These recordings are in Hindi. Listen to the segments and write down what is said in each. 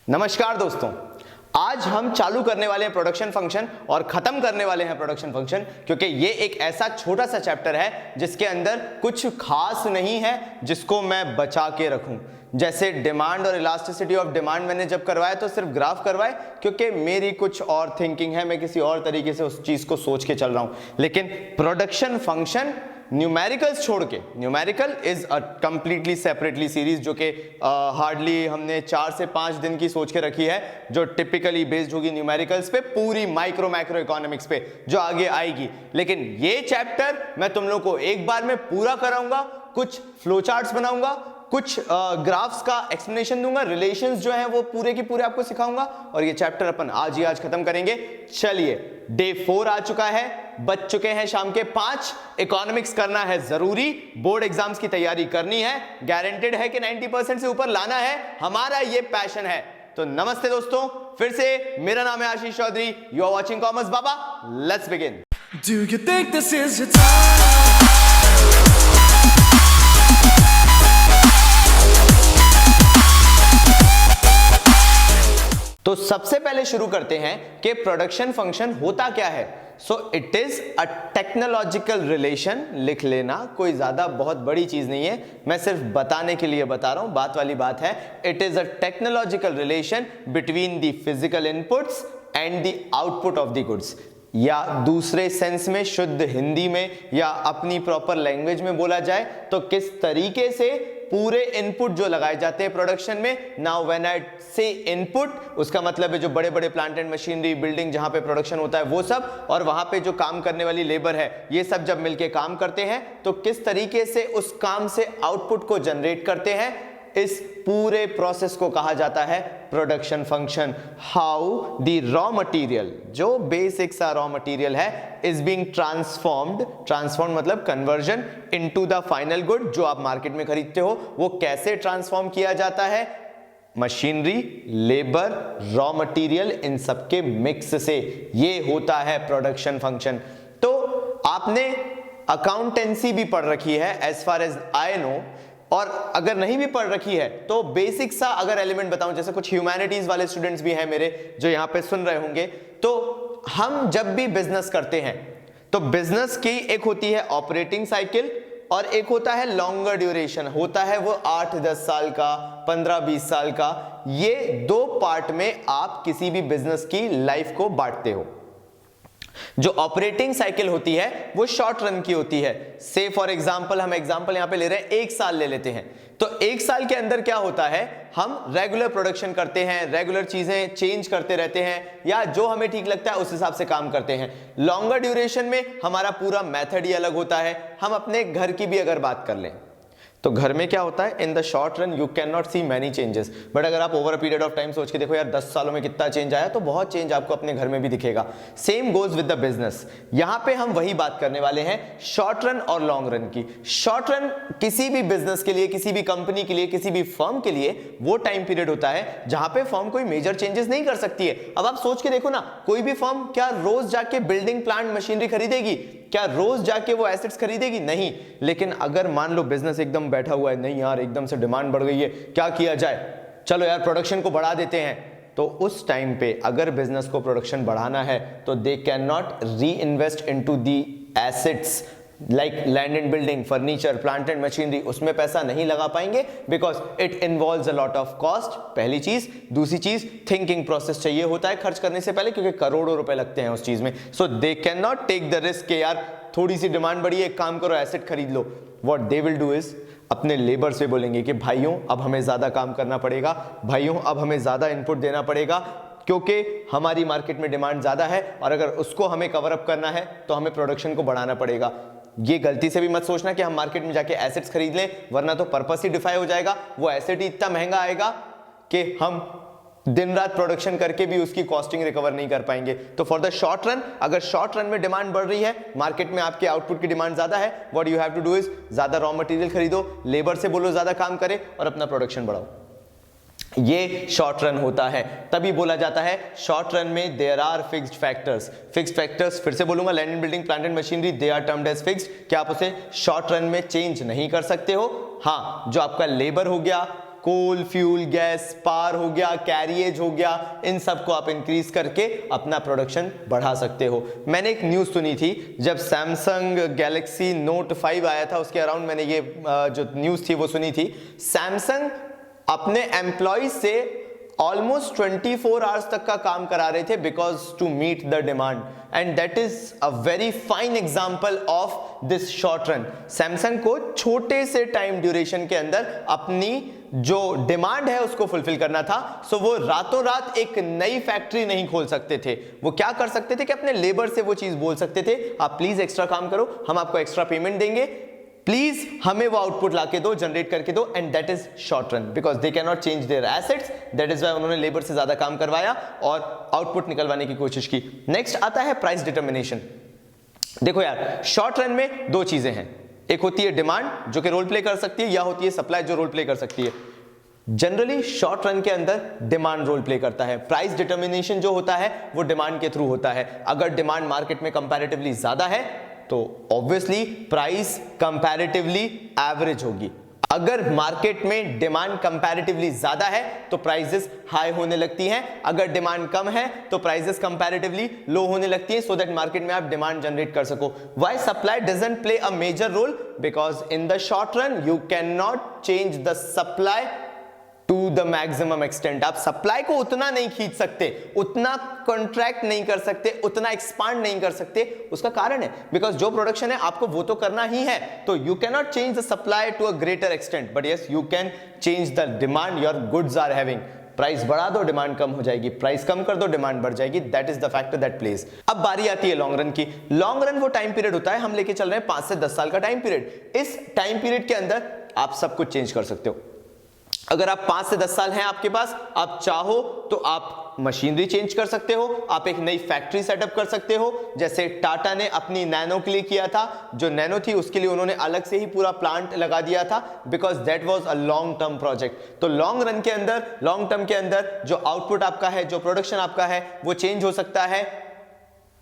नमस्कार दोस्तों, आज हम चालू करने वाले हैं प्रोडक्शन फंक्शन और खत्म करने वाले हैं प्रोडक्शन फंक्शन, क्योंकि ये एक ऐसा छोटा सा चैप्टर है जिसके अंदर कुछ खास नहीं है जिसको मैं बचा के रखूं। जैसे डिमांड और इलास्टिसिटी ऑफ डिमांड मैंने जब करवाया तो सिर्फ ग्राफ करवाए, क्योंकि मेरी कुछ और थिंकिंग है, मैं किसी और तरीके से उस चीज को सोच के चल रहा हूं। लेकिन प्रोडक्शन फंक्शन न्यूमेरिकल्स छोड़ के, numerical is a completely separately series जो कि हार्डली हमने 4 से 5 दिन की सोच के रखी है, जो टिपिकली बेस्ड होगी न्यूमेरिकल्स पे, पूरी माइक्रो मैक्रो इकोनॉमिक्स पे जो आगे आएगी। लेकिन ये चैप्टर मैं तुम लोग को एक बार में पूरा कराऊंगा, कुछ फ्लो चार्ट्स बनाऊंगा, कुछ ग्राफ्स का एक्सप्लेनेशन दूंगा, रिलेशंस जो हैं वो पूरे की पूरे आपको सिखाऊंगा, और ये चैप्टर अपन आज खत्म करेंगे। चलिए, डे 4 आ चुका है, बज चुके हैं शाम के 5। इकोनॉमिक्स करना है जरूरी, बोर्ड एग्जाम्स की तैयारी करनी है, गारंटेड है कि 90% से ऊपर लाना है, हमारा ये पैशन है। तो नमस्ते दोस्तों, फिर से मेरा नाम है Ashish Chaudhary, you are watching commerce Baba, let's begin. Do you think this is your time? तो सबसे पहले शुरू करते हैं कि प्रोडक्शन फंक्शन होता क्या है। So it is a technological relation, लिख लेना, कोई ज्यादा बहुत बड़ी चीज नहीं है, मैं सिर्फ बताने के लिए बता रहा हूं, बात वाली बात है। It is a technological relation between the physical inputs and the output of the goods, या दूसरे सेंस में शुद्ध हिंदी में या अपनी प्रॉपर लैंग्वेज में बोला जाए तो किस तरीके से पूरे इनपुट जो लगाए जाते हैं प्रोडक्शन में। नाउ व्हेन आई से इनपुट, उसका मतलब है जो बड़े बड़े प्लांट एंड मशीनरी, बिल्डिंग जहां पे प्रोडक्शन होता है वो सब, और वहां पे जो काम करने वाली लेबर है, ये सब जब मिलके काम करते हैं तो किस तरीके से उस काम से आउटपुट को जनरेट करते हैं, इस पूरे प्रोसेस को कहा जाता है production function. How the raw material, जो बेसिक सा रॉ मटेरियल है, इज बीइंग ट्रांसफॉर्म्ड मतलब conversion into the final good, जो आप मार्केट में खरीदते हो, वो कैसे ट्रांसफॉर्म किया जाता है, मशीनरी, लेबर, रॉ मटेरियल, इन सबके मिक्स से, ये होता है प्रोडक्शन फंक्शन। तो आपने अकाउंटेंसी भी पढ़ रखी है as far as I know, और अगर नहीं भी पढ़ रखी है तो बेसिक सा अगर एलिमेंट बताऊं, जैसे कुछ ह्यूमैनिटीज वाले स्टूडेंट्स भी हैं मेरे जो यहां पे सुन रहे होंगे, तो हम जब भी बिजनेस करते हैं तो बिजनेस की एक होती है ऑपरेटिंग साइकिल और एक होता है लॉन्गर ड्यूरेशन, होता है वो 8-10 साल का, 15-20 साल का। ये दो पार्ट में आप किसी भी बिजनेस की लाइफ को बांटते हो। जो ऑपरेटिंग साइकिल होती है वो शॉर्ट रन की होती है। से फॉर एग्जांपल, हम एग्जांपल यहां पे ले रहे हैं, 1 साल ले लेते हैं, तो 1 साल के अंदर क्या होता है, हम रेगुलर प्रोडक्शन करते हैं, रेगुलर चीजें चेंज करते रहते हैं, या जो हमें ठीक लगता है उस हिसाब से काम करते हैं। लॉन्गर ड्यूरेशन में हमारा पूरा मेथड ही अलग होता है। हम अपने घर की भी अगर बात कर लें तो घर में क्या होता है, इन the short run you can not see many changes, but अगर आप over a period of time सोच के देखो यार 10 सालों में कितना चेंज आया, तो बहुत चेंज आपको अपने घर में भी दिखेगा। Same goes with the business. यहां पे हम वही बात करने वाले हैं शॉर्ट रन और लॉन्ग रन की। शॉर्ट रन किसी भी बिजनेस के लिए, किसी भी कंपनी के लिए, किसी भी फर्म के लिए वो टाइम पीरियड होता है जहां पे फर्म कोई मेजर चेंजेस नहीं कर सकती है। अब आप सोच के देखो ना, कोई भी फर्म क्या रोज जाके बिल्डिंग प्लांट मशीनरी खरीदेगी? क्या रोज जाके वो एसेट्स खरीदेगी? नहीं। लेकिन अगर मान लो बिजनेस एकदम बैठा हुआ है, नहीं यार एकदम से डिमांड बढ़ गई है, क्या किया जाए, चलो यार प्रोडक्शन को बढ़ा देते हैं, तो उस टाइम पे अगर बिजनेस को प्रोडक्शन बढ़ाना है तो दे कैन नॉट री invest into the assets like land and building, furniture, plant and machinery, उसमें पैसा नहीं लगा पाएंगे because it involves a lot of cost, पहली चीज। दूसरी चीज, थिंकिंग प्रोसेस चाहिए होता है खर्च करने से पहले, क्योंकि करोड़ों रुपए लगते हैं उस चीज में। So they can not take the risk कि यार थोड़ी सी डिमांड बढ़ी है, एक काम करो एसेट खरीद लो। What they will do is, अपने लेबर से बोलेंगे कि भाइयों अब हमें ज्यादा काम करना पड़ेगा, भाइयों अब हमें ज्यादा इनपुट देना पड़ेगा, क्योंकि हमारी मार्केट में डिमांड ज्यादा है और अगर उसको हमें कवर अप करना है तो हमें प्रोडक्शन को बढ़ाना पड़ेगा। ये गलती से भी मत सोचना कि हम मार्केट में जाके एसेट्स खरीद लें, वरना तो पर्पस ही डिफाई हो जाएगा। वो एसेट ही इतना महंगा आएगा कि हम दिन रात प्रोडक्शन करके भी उसकी कॉस्टिंग रिकवर नहीं कर पाएंगे। तो फॉर द शॉर्ट रन, अगर शॉर्ट रन में डिमांड बढ़ रही है, मार्केट में आपके आउटपुट की डिमांड ज्यादा है, what you have to do is ज्यादा रॉ मटेरियल खरीदो, लेबर से बोलो ज्यादा काम करे और अपना प्रोडक्शन बढ़ाओ। ये शॉर्ट रन होता है। तभी बोला जाता है शॉर्ट रन में there are fixed factors. Fixed factors फिर से बोलूंगा, land and building, plant and machinery, they are termed as fixed. क्या आप उसे शॉर्ट रन में चेंज नहीं कर सकते हो? हाँ, जो आपका लेबर हो गया, कोल, फ्यूल, गैस, पावर हो गया, कैरियज हो गया, इन सबको आप इंक्रीज करके अपना प्रोडक्शन बढ़ा सकते हो। मैंने एक न्यूज़ सुनी थी जब सैमसंग गैलेक्सी नोट 5 आया था, उसके अराउंड मैंने ये जो न्यूज़ थी वो सुनी थी। सैमसंग अपने एम्प्लॉय से ऑलमोस्ट 24 आवर्स तक का काम करा रहे थे because to meet the demand, and that is a very fine example of this short run. Samsung को छोटे से टाइम ड्यूरेशन के अंदर अपनी जो डिमांड है उसको फुलफिल करना था। सो वो रातों रात एक नई फैक्ट्री नहीं खोल सकते थे। वो क्या कर सकते थे कि अपने लेबर से वो चीज बोल सकते थे, आप प्लीज एक्स्ट्रा काम करो, हम आपको एक्स्ट्रा पेमेंट देंगे, प्लीज हमें वो आउटपुट लाके दो, जनरेट करके दो, and that is short run because they can not change their assets. That is why उन्होंने लेबर से ज्यादा काम करवाया और आउटपुट निकलवाने की कोशिश की। नेक्स्ट आता है प्राइस डिटर्मिनेशन। देखो यार, शॉर्ट रन में दो चीजें हैं, एक होती है डिमांड जो कि रोल प्ले कर सकती है, या होती है सप्लाई जो रोल प्ले कर सकती है। जनरली शॉर्ट रन के अंदर डिमांड रोल प्ले करता है। प्राइस डिटर्मिनेशन जो होता है वो डिमांड के थ्रू होता है। अगर डिमांड मार्केट में कंपैरेटिवली ज्यादा है तो ऑब्वियसली प्राइस कंपैरेटिवली एवरेज होगी। अगर मार्केट में डिमांड कंपैरेटिवली ज्यादा है तो प्राइसेस हाई होने लगती हैं, अगर डिमांड कम है तो प्राइसेस कंपैरेटिवली लो होने लगती हैं, सो दैट मार्केट में आप डिमांड जनरेट कर सको। Why supply doesn't play a major role? Because in the short run you can not change the supply to the maximum extent. आप सप्लाई को उतना नहीं खींच सकते, उतना कॉन्ट्रैक्ट नहीं कर सकते, उतना एक्सपांड नहीं कर सकते। उसका कारण है बिकॉज जो प्रोडक्शन है आपको वो तो करना ही है, तो you can not change the supply to a greater extent, but yes you can change the demand your goods are having. Price बढ़ा दो, डिमांड कम हो जाएगी, प्राइस कम कर दो, डिमांड बढ़ जाएगी। That is the factor that plays. अब बारी आती है लॉन्ग रन की। लॉन्ग रन वो टाइम पीरियड होता है, हम लेके चल रहे हैं 5 से 10 साल का टाइम पीरियड। इस टाइम पीरियड के अंदर आप सब कुछ चेंज कर सकते हो। अगर आप 5 से 10 साल हैं आपके पास, आप चाहो तो आप मशीनरी चेंज कर सकते हो, आप एक नई फैक्ट्री सेटअप कर सकते हो, जैसे टाटा ने अपनी नैनो के लिए किया था। जो नैनो थी उसके लिए उन्होंने अलग से ही पूरा प्लांट लगा दिया था because that was a long term project. तो लॉन्ग रन के अंदर, लॉन्ग टर्म के अंदर जो आउटपुट आपका है, जो प्रोडक्शन आपका है, वो चेंज हो सकता है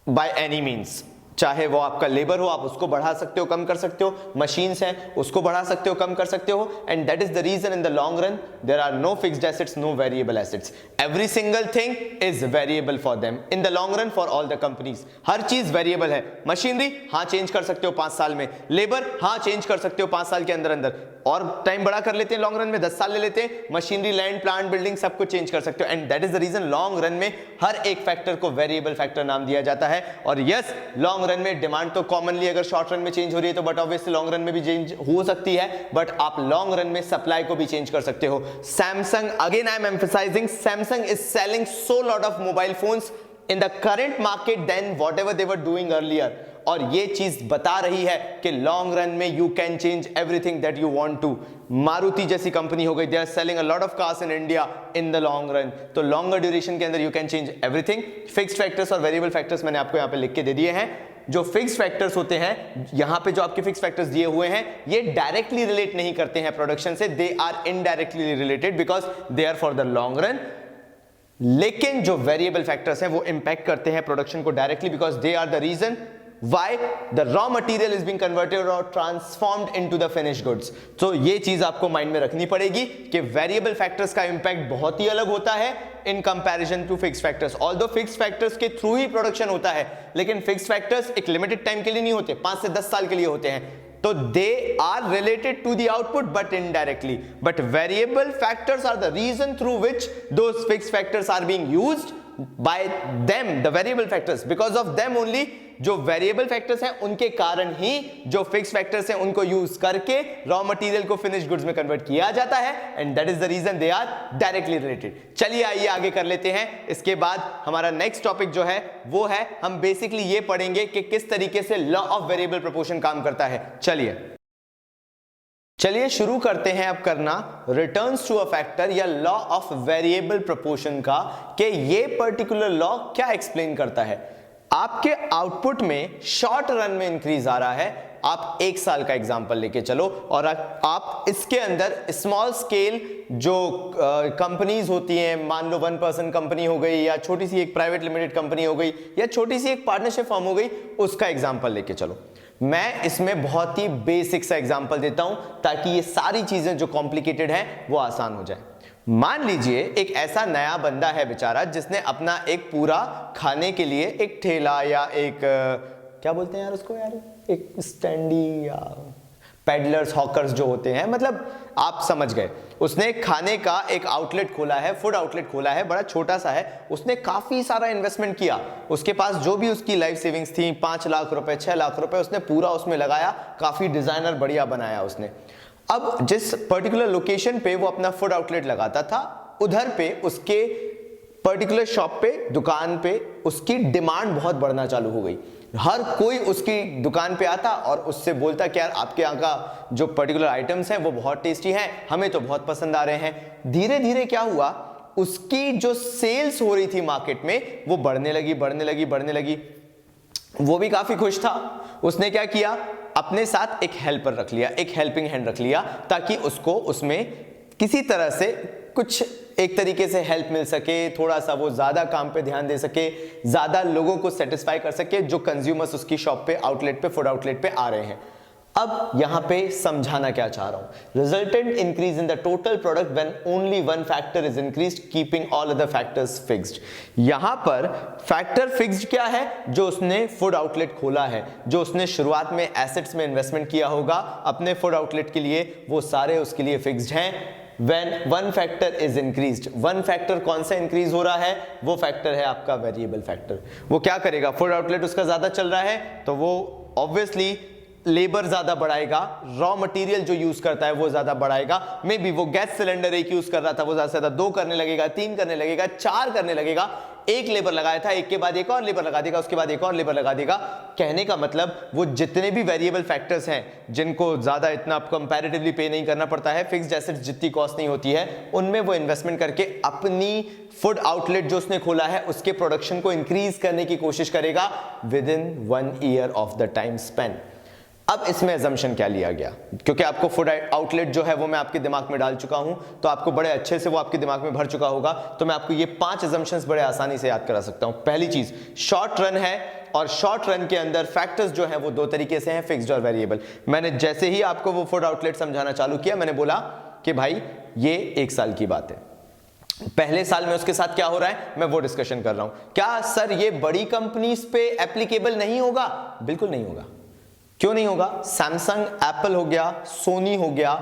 बाय एनी मीन्स। चाहे वो आपका लेबर हो, आप उसको बढ़ा सकते हो, कम कर सकते हो, मशीन्स हैं उसको बढ़ा सकते हो, कम कर सकते हो, and that is the reason in the long run there are no fixed assets, no variable assets. Every single thing is variable for them in the long run for all the companies. हर चीज वेरिएबल है। मशीनरी हाँ चेंज कर सकते हो 5 साल में, लेबर हाँ चेंज कर सकते हो 5 साल के अंदर अंदर, और टाइम बड़ा कर लेते हैं लॉन्ग रन में, 10 साल ले लेते हैं। मशीनरी, लैंड, प्लांट, बिल्डिंग सब कुछ चेंज कर सकते हो, and that is the reason long run में हर एक फैक्टर को वेरिएबल फैक्टर नाम दिया जाता है। और यस, लॉन्ग रन में डिमांड तो कॉमनली अगर शॉर्ट रन में चेंज हो रही है तो बट ऑब्वियसली लॉन्ग रन में भी चेंज हो सकती है, बट आप लॉन्ग रन में सप्लाई को भी चेंज कर सकते हो। Samsung, again I am emphasising, Samsung is selling so lot of mobile phones in the current market than whatever they were doing earlier, और ये चीज बता रही है कि लॉन्ग रन में you can change everything that you want to. Maruti जैसी कंपनी हो गई, they are selling a lot of cars in India in the long run. तो लॉन्गर ड्यूरेशन के अंदर you can change everything. Fixed factors और वेरिएबल फैक्टर्स मैंने आपको यहाँ पे लिख के दे दिए हैं। जो फिक्स्ड फैक्टर्स होते हैं, यहाँ पे जो आपके फिक्स्ड फैक्टर्स दिए हुए हैं, ये डायरेक्टली रिलेट नहीं करते हैं प्रोडक्शन से, they are indirectly related because they are for the long run. लेकिन जो वेरिएबल फैक्टर्स हैं वो इंपैक्ट करते हैं प्रोडक्शन को directly because they are the reason why the raw material is being converted और transformed into the finished goods. तो ये चीज आपको माइंड में रखनी पड़ेगी कि वेरिएबल फैक्टर्स का इंपैक्ट बहुत ही अलग होता है in comparison to fixed factors. Although fixed factors के थ्रू ही प्रोडक्शन होता है, लेकिन फिक्स्ड फैक्टर्स एक लिमिटेड टाइम के लिए नहीं होते, 5 से 10 साल के लिए होते हैं। तो they are related to the output but indirectly, but variable factors are the reason through which those fixed factors are being used by them, the variable factors, because of them only जो वेरिएबल फैक्टर्स हैं उनके कारण ही जो फिक्स फैक्टर्स हैं उनको यूज करके रॉ मटेरियल को फिनिश गुड्स में कन्वर्ट किया जाता है, and that is the reason they are directly related. चलिए आइए आगे कर लेते हैं। इसके बाद हमारा नेक्स्ट टॉपिक जो है वो है, हम बेसिकली ये पढ़ेंगे कि किस तरीके से लॉ ऑफ वेरिएबल प्रोपोर्शन काम करता है। चलिए शुरू करते हैं अब करना रिटर्न्स टू अ फैक्टर या लॉ ऑफ वेरिएबल प्रोपोर्शन का, कि ये पर्टिकुलर लॉ क्या एक्सप्लेन करता है। आपके आउटपुट में शॉर्ट रन में इंक्रीज आ रहा है, आप 1 साल का एग्जांपल लेके चलो, और आप इसके अंदर स्मॉल स्केल जो कंपनीज होती हैं, मान लो 1% कंपनी हो गई, या छोटी सी एक प्राइवेट लिमिटेड कंपनी हो गई, या छोटी सी एक पार्टनरशिप फॉर्म हो गई, उसका एग्जांपल लेके चलो। मैं इसमें बहुत ही बेसिक सा एग्जांपल देता हूं ताकि ये सारी चीजें जो कॉम्प्लिकेटेड हैं वो आसान हो जाए। मान लीजिए एक ऐसा नया बंदा है बेचारा जिसने अपना एक पूरा खाने के लिए एक ठेला या एक क्या बोलते हैं यार उसको यार, एक स्टैंडी या पेडलर्स हॉकर्स जो होते हैं, मतलब आप समझ गए। उसने खाने का एक आउटलेट खोला है, फूड आउटलेट खोला है, बड़ा छोटा सा है। उसने काफी सारा इन्वेस्टमेंट किया, उसके पास जो भी उसकी लाइफ सेविंग्स थी 5 लाख रुपए 6 लाख रुपए उसने पूरा उसमें लगाया, काफी डिजाइनर बढ़िया बनाया उसने। अब जिस पर्टिकुलर लोकेशन पे वो अपना फूड आउटलेट लगाता था, उधर पे उसके पर्टिकुलर शॉप पे, दुकान पे उसकी डिमांड बहुत बढ़ना चालू हो गई। हर कोई उसकी दुकान पे आता और उससे बोलता कि यार आपके यहाँ का जो पर्टिकुलर आइटम्स हैं वो बहुत टेस्टी हैं, हमें तो बहुत पसंद आ रहे हैं। धीरे धीरे क्या हुआ, उसकी जो सेल्स हो रही थी मार्केट में वो बढ़ने लगी। वो भी काफी खुश था। उसने क्या किया, अपने साथ एक हेल्पर रख लिया, एक हेल्पिंग हैंड रख लिया, ताकि उसको उसमें किसी तरह से कुछ एक तरीके से हेल्प मिल सके, थोड़ा सा वो ज्यादा काम पे ध्यान दे सके, ज्यादा लोगों को सेटिस्फाई कर सके जो कंज्यूमर्स उसकी शॉप पे, आउटलेट पे, फूड आउटलेट पे आ रहे हैं। अब यहां पे समझाना क्या चाह रहा हूं, resultant increase in the total product when only one factor is increased keeping all other factors fixed. यहां पर फैक्टर फिक्स्ड क्या है, जो उसने फूड आउटलेट खोला है, जो उसने शुरुआत में एसेट्स में इन्वेस्टमेंट किया होगा अपने फूड आउटलेट के लिए, वो सारे उसके लिए फिक्स्ड हैं। When one factor is increased, one factor कौन सा इंक्रीज हो रहा है, वो फैक्टर है आपका वेरिएबल फैक्टर। वो क्या करेगा, फूड आउटलेट उसका ज्यादा चल रहा है तो वो ऑब्वियसली लेबर ज्यादा बढ़ाएगा, रॉ मटेरियल जो यूज करता है वो ज्यादा बढ़ाएगा। मे बी वो गैस सिलेंडर एक यूज कर रहा था, वो ज्यादा से ज्यादा 2 करने लगेगा, 3 करने लगेगा, 4 करने लगेगा। एक लेबर लगाया था, एक के बाद एक और लेबर लगा देगा, उसके बाद एक और लेबर लगा देगा। कहने का मतलब वो जितने भी वेरिएबल फैक्टर्स हैं जिनको ज्यादा इतना कंपैरेटिवली पे नहीं करना पड़ता है, फिक्स्ड एसेट्स जितनी कॉस्ट नहीं होती है, उनमें वो इन्वेस्टमेंट करके अपनी फूड आउटलेट जो उसने खोला है उसके प्रोडक्शन को इंक्रीज करने की कोशिश करेगा with in 1 year of the time Spain. अब इसमें अजम्पशन क्या लिया गया, क्योंकि आपको फूड आउटलेट जो है वो मैं आपके दिमाग में डाल चुका हूं, तो आपको बड़े अच्छे से वो आपके दिमाग में भर चुका होगा, तो मैं आपको ये 5 अजम्पशंस बड़े आसानी से याद करा सकता हूं। पहली चीज, शॉर्ट रन है और शॉर्ट रन के अंदर फैक्टर्स जो है वो 2 तरीके से हैं, फिक्स्ड और वेरिएबल। मैंने जैसे ही आपको वो फूड आउटलेट समझाना चालू किया, मैंने बोला कि भाई ये 1 साल की बात है, पहले साल में उसके साथ क्या हो रहा है मैं वो डिस्कशन कर रहा हूं। क्या सर ये बड़ी कंपनीज पे एप्लीकेबल नहीं होगा? बिल्कुल नहीं होगा। क्यों नहीं होगा? सैमसंग, एप्पल हो गया, सोनी हो गया,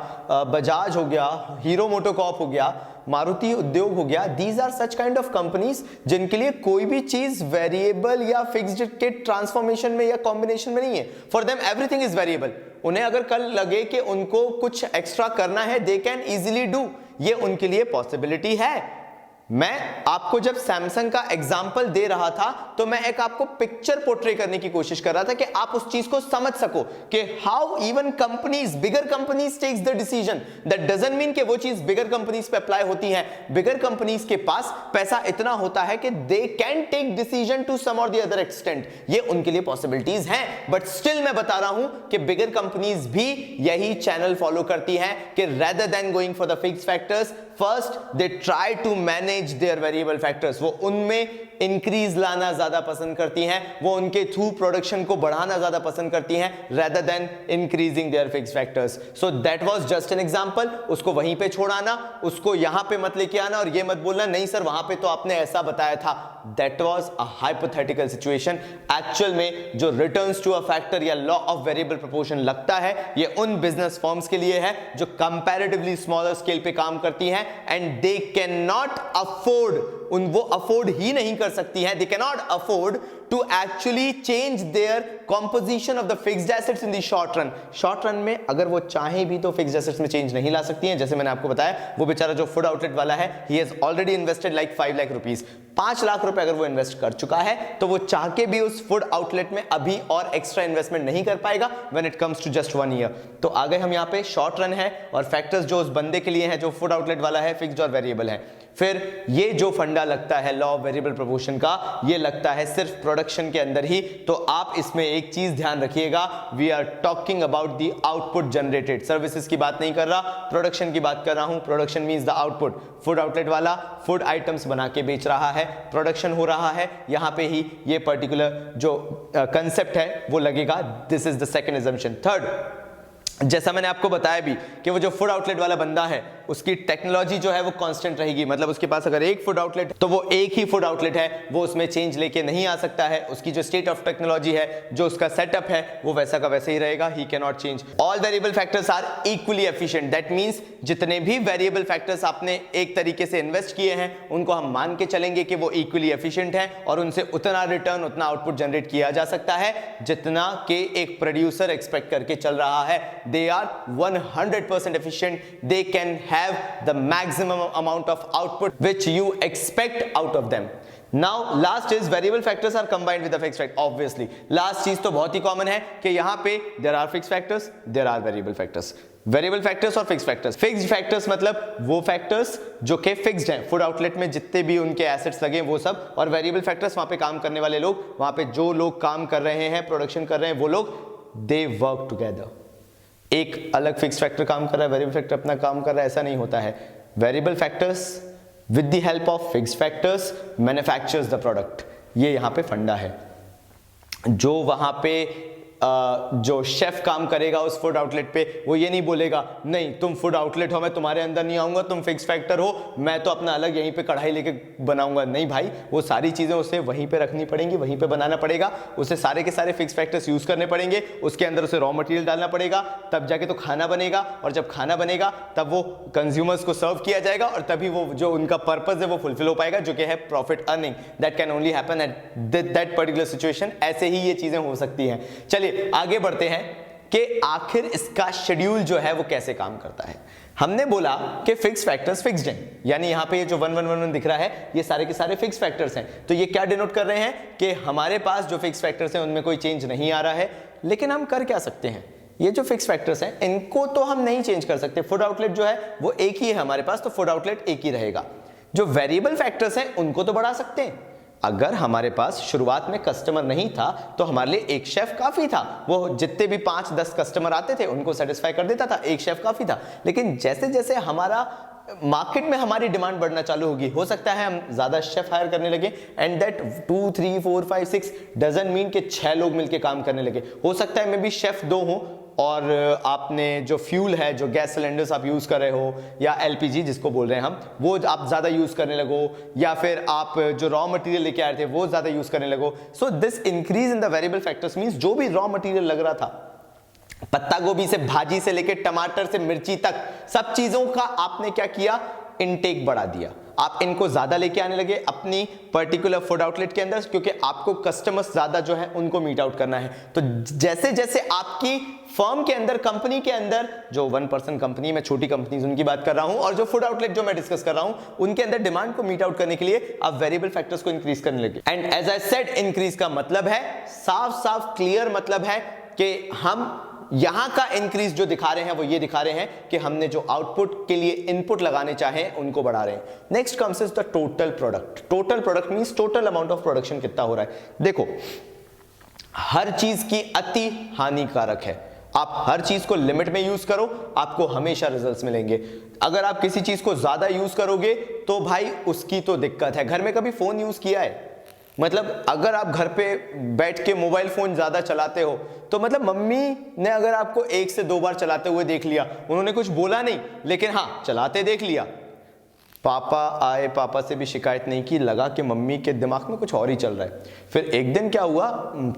बजाज हो गया, हीरो मोटोकॉर्प हो गया, मारुति उद्योग हो गया, these are such kind of companies जिनके लिए कोई भी चीज वेरिएबल या फिक्स्ड के ट्रांसफॉर्मेशन में या कॉम्बिनेशन में नहीं है। For them everything is variable. उन्हें अगर कल लगे कि उनको कुछ एक्स्ट्रा करना है, दे कैन इजीली डू, ये उनके लिए पॉसिबिलिटी है। मैं आपको जब सैमसंग का एग्जाम्पल दे रहा था तो मैं एक आपको पिक्चर पोर्ट्रे करने की कोशिश कर रहा था कि आप उस चीज को समझ सको कि how even companies, bigger companies takes the decision. That doesn't mean कि वो चीज बिगर कंपनीज पे अप्लाई होती है। बिगर कंपनीज के पास पैसा इतना होता है कि they can take decision to some और द अदर एक्सटेंट, ये उनके लिए पॉसिबिलिटीज हैं। बट स्टिल मैं बता रहा हूं कि बिगर कंपनीज भी यही चैनल फॉलो करती हैं कि rather than going for the fixed factors, first they try to manage their variable factors. वो उनमें इंक्रीज लाना ज्यादा पसंद करती हैं, वो उनके थ्रू प्रोडक्शन को बढ़ाना ज्यादा पसंद करती हैं rather than increasing there fixed factors. So that was just an example. उसको वहीं पे छोड़ाना, उसको यहां पे मत लेके आना और ये मत बोलना नहीं सर वहां पे तो आपने ऐसा बताया था। That was a hypothetical situation. Actual में जो रिटर्न्स टू अ फैक्टर या लॉ ऑफ वेरिएबल प्रोपोर्शन लगता है, ये उन बिजनेस फर्म्स के लिए है जो कंपैरेटिवली स्मॉलर स्केल पे काम करती हैं and they can not afford, वो अफोर्ड ही नहीं कर सकती हैं, they can not afford to actually change their composition of the fixed assets in the short run. Short run में अगर वो चाहे भी तो फिक्स्ड एसेट्स में चेंज नहीं ला सकती हैं। जैसे मैंने आपको बताया, वो बेचारा जो फूड आउटलेट वाला है, he has already invested like 5 lakh rupees. 5 lakh रुपए अगर वो इन्वेस्ट कर चुका है तो वो चाह के भी उस फूड आउटलेट में अभी और एक्स्ट्रा इन्वेस्टमेंट नहीं कर पाएगा when it comes to just 1 year. तो आ गए हम यहाँ पे, शॉर्ट रन है और फैक्टर्स जो उस बंदे के लिए हैं जो फूड आउटलेट वाला है, फिक्स्ड और वेरिएबल है। फिर ये जो फंडा लगता है लॉ ऑफ वेरिएबल प्रोपोर्शन का, ये लगता है सिर्फ प्रोडक्शन के अंदर ही। तो आप इसमें एक चीज ध्यान रखिएगा, we are talking about the output generated. Services की बात नहीं कर रहा, प्रोडक्शन की बात कर रहा हूं। Production means the output. Food outlet वाला फूड आइटम्स बना के बेच रहा है, प्रोडक्शन हो रहा है, यहां पे ही ये पर्टिकुलर जो कंसेप्ट है वो लगेगा। This is the second assumption। Third, जैसा मैंने आपको बताया भी कि वो जो फूड आउटलेट वाला बंदा है उसकी टेक्नोलॉजी जो है वो कांस्टेंट रहेगी। मतलब उसके पास अगर एक फूड आउटलेट तो वो एक ही फूड आउटलेट है, वो उसमें चेंज लेके नहीं आ सकता है। उसकी जो स्टेट ऑफ टेक्नोलॉजी है, जो उसका सेटअप है, वो वैसा का वैसे ही रहेगा। He can not change. All variable factors are equally efficient. That means जितने भी वेरिएबल फैक्टर्स आपने एक तरीके से इन्वेस्ट किए हैं उनको हम मान के चलेंगे कि वो इक्वली एफिशिएंट है और उनसे उतना रिटर्न, उतना आउटपुट जनरेट किया जा सकता है जितना कि एक प्रोड्यूसर एक्सपेक्ट करके चल रहा है। They are 100% efficient. They can have the maximum amount of output which you expect out of them. Now last is variable factors are combined with the fixed factor. Obviously last चीज तो बहुत ही कॉमन है कि यहाँ पे there are fixed factors, there are variable factors. Variable factors और फिक्स्ड फैक्टर्स। फिक्स्ड फैक्टर्स मतलब वो फैक्टर्स जो कि फिक्स्ड हैं, फूड आउटलेट में जितने भी उनके एसेट्स लगे वो सब। और वेरिएबल फैक्टर्स वहां पे काम करने वाले लोग, वहां पे जो लोग काम कर रहे हैं, प्रोडक्शन कर रहे हैं, वो लोग दे वर्क टुगेदर। एक अलग फिक्स फैक्टर काम कर रहा है, वेरिएबल फैक्टर अपना काम कर रहा है, ऐसा नहीं होता है। Variable factors with the help of fix factors manufactures the product. ये यहां पे फंडा है। जो वहां पे जो शेफ काम करेगा उस फूड आउटलेट पे, वो ये नहीं बोलेगा नहीं तुम फूड आउटलेट हो, मैं तुम्हारे अंदर नहीं आऊंगा, तुम फिक्स फैक्टर हो, मैं तो अपना अलग यहीं पे कढ़ाई लेके बनाऊंगा। नहीं भाई, वो सारी चीजें उसे वहीं पे रखनी पड़ेंगी, वहीं पे बनाना पड़ेगा। उसे सारे के सारे फिक्स फैक्टर्स यूज करने पड़ेंगे, उसके अंदर उसे रॉ मटेरियल डालना पड़ेगा, तब जाके तो खाना बनेगा। और जब खाना बनेगा तब वो कंज्यूमर्स को सर्व किया जाएगा और तभी वो जो उनका पर्पस है वो फुलफिल हो पाएगा, जो कि है profit earning. That can only happen at that particular situation. ऐसे ही ये चीजें हो सकती हैं। चलिए आगे बढ़ते हैं कि आखिर इसका शेड्यूल जो है वो कैसे काम करता है। हमने बोला कि फिक्स फैक्टर्स फिक्स्ड हैं, यानी यहां पे ये जो 1111 दिख रहा है ये सारे के सारे फिक्स फैक्टर्स हैं। तो ये क्या डिनोट कर रहे हैं कि हमारे पास जो फिक्स फैक्टर्स हैं उनमें कोई चेंज नहीं आ रहा है। लेकिन हम कर क्या सकते हैं, ये जो फिक्स फैक्टर्स हैं इनको तो हम नहीं चेंज कर सकते। फूड आउटलेट जो है वो एक ही है हमारे पास, तो फूड आउटलेट एक ही रहेगा। जो वेरिएबल फैक्टर्स हैं उनको तो बढ़ा सकते हैं। अगर हमारे पास शुरुआत में कस्टमर नहीं था तो हमारे लिए एक शेफ काफी था, वो जितने भी 5-10 कस्टमर आते थे उनको सेटिस्फाई कर देता था, एक शेफ काफी था। लेकिन जैसे जैसे हमारा मार्केट में हमारी डिमांड बढ़ना चालू होगी, हो सकता है हम ज्यादा शेफ हायर करने लगे, एंड दैट 2 3 4 5 6 डजंट मीन कि 6 लोग मिलके काम करने लगे। हो सकता है मे बी शेफ 2 हो और आपने जो फ्यूल है, जो गैस सिलेंडर्स आप यूज कर रहे हो या एलपीजी जिसको बोल रहे हैं हम, वो आप ज्यादा यूज करने लगो, या फिर आप जो रॉ मटेरियल लेके आए थे वो ज्यादा यूज करने लगो। So this increase in the variable factors means जो भी रॉ मटेरियल लग रहा था, पत्ता गोभी से भाजी से लेके टमाटर से मिर्ची तक, सब चीजों का आपने क्या किया, इनटेक बढ़ा दिया। आप इनको ज्यादा लेके आने लगे अपनी पर्टिकुलर फूड आउटलेट के अंदर, क्योंकि आपको कस्टमर्स ज्यादा जो है उनको मीट आउट करना है। तो जैसे जैसे आपकी फर्म के अंदर, कंपनी के अंदर, जो 1% कंपनी, मैं छोटी कंपनीज उनकी बात कर रहा हूं, और जो फूड आउटलेट जो मैं डिस्कस कर रहा हूं, उनके अंदर डिमांड को मीट आउट करने के लिए आप वेरिएबल फैक्टर्स को इंक्रीज करने लगे। And as I said, increase का मतलब है, साफ साफ क्लियर मतलब है कि हम यहां का इंक्रीज जो दिखा रहे हैं वो ये दिखा रहे हैं कि हमने जो आउटपुट के लिए इनपुट लगाने चाहे उनको बढ़ा रहे हैं। Next comes is the total product. Total product means total amount of production कितना हो रहा है। देखो, हर चीज की अति हानिकारक है। आप हर चीज को लिमिट में यूज करो, आपको हमेशा रिजल्ट्स मिलेंगे। अगर आप किसी चीज को ज्यादा यूज करोगे तो भाई उसकी तो दिक्कत है। घर में कभी फोन यूज किया है? मतलब अगर आप घर पे बैठ के मोबाइल फोन ज्यादा चलाते हो तो मतलब मम्मी ने अगर आपको 1 से 2 बार चलाते हुए देख लिया, उन्होंने कुछ बोला नहीं, लेकिन हाँ चलाते देख लिया, पापा आए, पापा से भी शिकायत नहीं की, लगा कि मम्मी के दिमाग में कुछ और ही चल रहा है। फिर एक दिन क्या हुआ,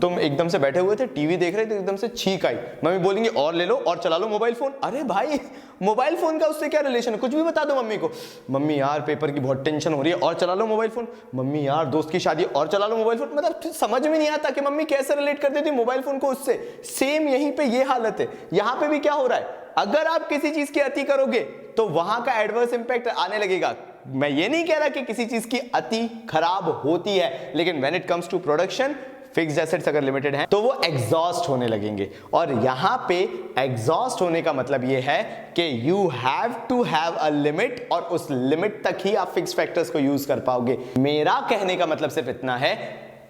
तुम एकदम से बैठे हुए थे, टीवी देख रहे थे, एकदम से छींक आई, मम्मी बोलेंगे और ले लो और चला लो मोबाइल फोन। अरे भाई, मोबाइल फोन का उससे क्या रिलेशन है, कुछ भी बता दो मम्मी को। मम्मी यार पेपर की बहुत टेंशन हो रही है और चला लो मोबाइल फोन। मम्मी यार दोस्त की शादी और चला लो मोबाइल फोन। मतलब समझ में नहीं आता कि मम्मी कैसे रिलेट कर देती मोबाइल फोन को उससे। सेम यहीं पे ये हालत है, यहां पे भी क्या हो रहा है, अगर आप किसी चीज की अति करोगे तो वहां का एडवर्स इंपैक्ट आने लगेगा। मैं ये नहीं कह रहा कि किसी चीज की अति खराब होती है, लेकिन when it comes to production, fixed assets अगर लिमिटेड हैं तो वो एग्जॉस्ट होने लगेंगे। और यहां पे एग्जॉस्ट होने का मतलब ये है कि you have to have a limit, और उस लिमिट तक ही आप फिक्स्ड फैक्टर्स को यूज कर पाओगे। मेरा कहने का मतलब सिर्फ इतना है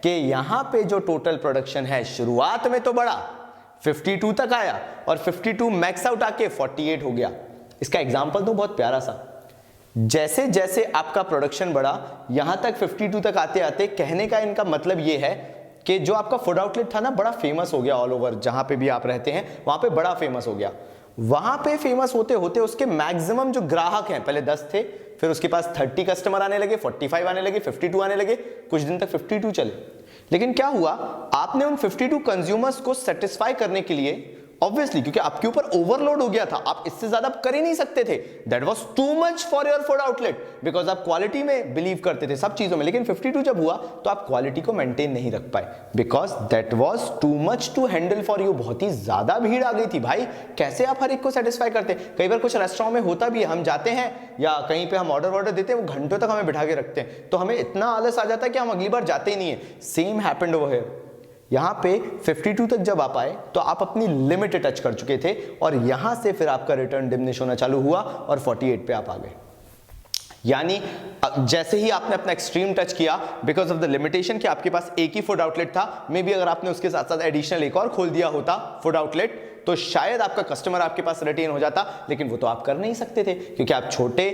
कि यहां पे जो टोटल प्रोडक्शन है शुरुआत में तो बड़ा 52 तक आया और 52 मैक्स आउट आके 48 हो गया। इसका एग्जांपल तो बहुत प्यारा सा, जैसे जैसे आपका प्रोडक्शन बढ़ा यहां तक 52 तक आते आते, कहने का इनका मतलब यह है कि जो आपका फूड आउटलेट था ना बड़ा फेमस हो गया ऑल ओवर, जहां पे भी आप रहते हैं वहां पे बड़ा फेमस हो गया। वहां पे फेमस होते होते उसके मैक्सिमम जो ग्राहक हैं, पहले 10 थे, फिर उसके पास 30 कस्टमर आने लगे, 45 आने लगे, 52 आने लगे, कुछ दिन तक 52 चले। लेकिन क्या हुआ, आपने उन 52 कंज्यूमर्स को सेटिस्फाई करने के लिए ऑब्वियसली, क्योंकि आपके ऊपर ओवरलोड हो गया था, आप इससे ज्यादा कर ही नहीं सकते थे, that was too much for your food outlet, because आप क्वालिटी में बिलीव करते थे सब चीजों में। लेकिन 52 जब हुआ तो आप क्वालिटी को मेंटेन नहीं रख पाए, because that was too much to handle for you. बहुत ही ज्यादा भीड़ आ गई थी भाई, कैसे आप हर एक को सेटिस्फाई करते। कई बार कुछ रेस्टोरेंट में होता भी है, हम जाते हैं या कहीं पे हम ऑर्डर देते हैं, वो घंटों तक हमें बिठा के रखते हैं, तो हमें इतना आलस आ जाता है कि हम अगली बार जाते ही नहीं है। Same happened over here. यहां पे 52 तक जब आप आए तो आप अपनी लिमिट टच कर चुके थे, और यहां से फिर आपका रिटर्न डिमिनिश होना चालू हुआ और 48 पे आप आ गए। यानी जैसे ही आपने अपना एक्सट्रीम टच किया, बिकॉज ऑफ द लिमिटेशन कि आपके पास एक ही फूड आउटलेट था, मे बी अगर आपने उसके साथ साथ एडिशनल एक और खोल दिया होता फूड आउटलेट तो शायद आपका कस्टमर आपके पास रिटेन हो जाता, लेकिन वो तो आप कर नहीं सकते थे, क्योंकि आप छोटे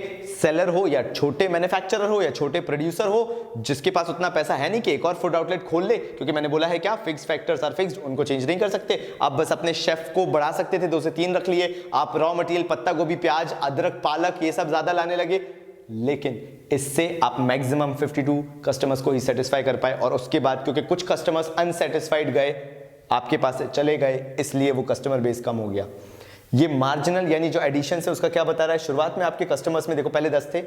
सेलर हो या छोटे मैन्युफैक्चरर हो या छोटे प्रोड्यूसर हो, जिसके पास उतना पैसा है नहीं कि एक और फूड आउटलेट खोल ले। क्योंकि मैंने बोला है क्या, फिक्स्ड फैक्टर्स आर फिक्स्ड, उनको चेंज नहीं कर सकते। आप बस अपने शेफ को बढ़ा सकते थे, 2 से 3 रख लिए, आप रॉ मटेरियल पत्ता गोभी, प्याज, अदरक, पालक ये सब ज्यादा लाने लगे, लेकिन इससे आप मैक्सिमम 52 कस्टमर्स को ही सेटिस्फाई कर पाए। और उसके बाद क्योंकि कुछ कस्टमर्स अनसेटिस्फाइड गए, आपके पास से चले गए, इसलिए वो कस्टमर बेस कम हो गया। ये मार्जिनल यानी जो एडिशन है उसका क्या बता रहा है, शुरुआत में आपके कस्टमर्स में देखो पहले 10 थे,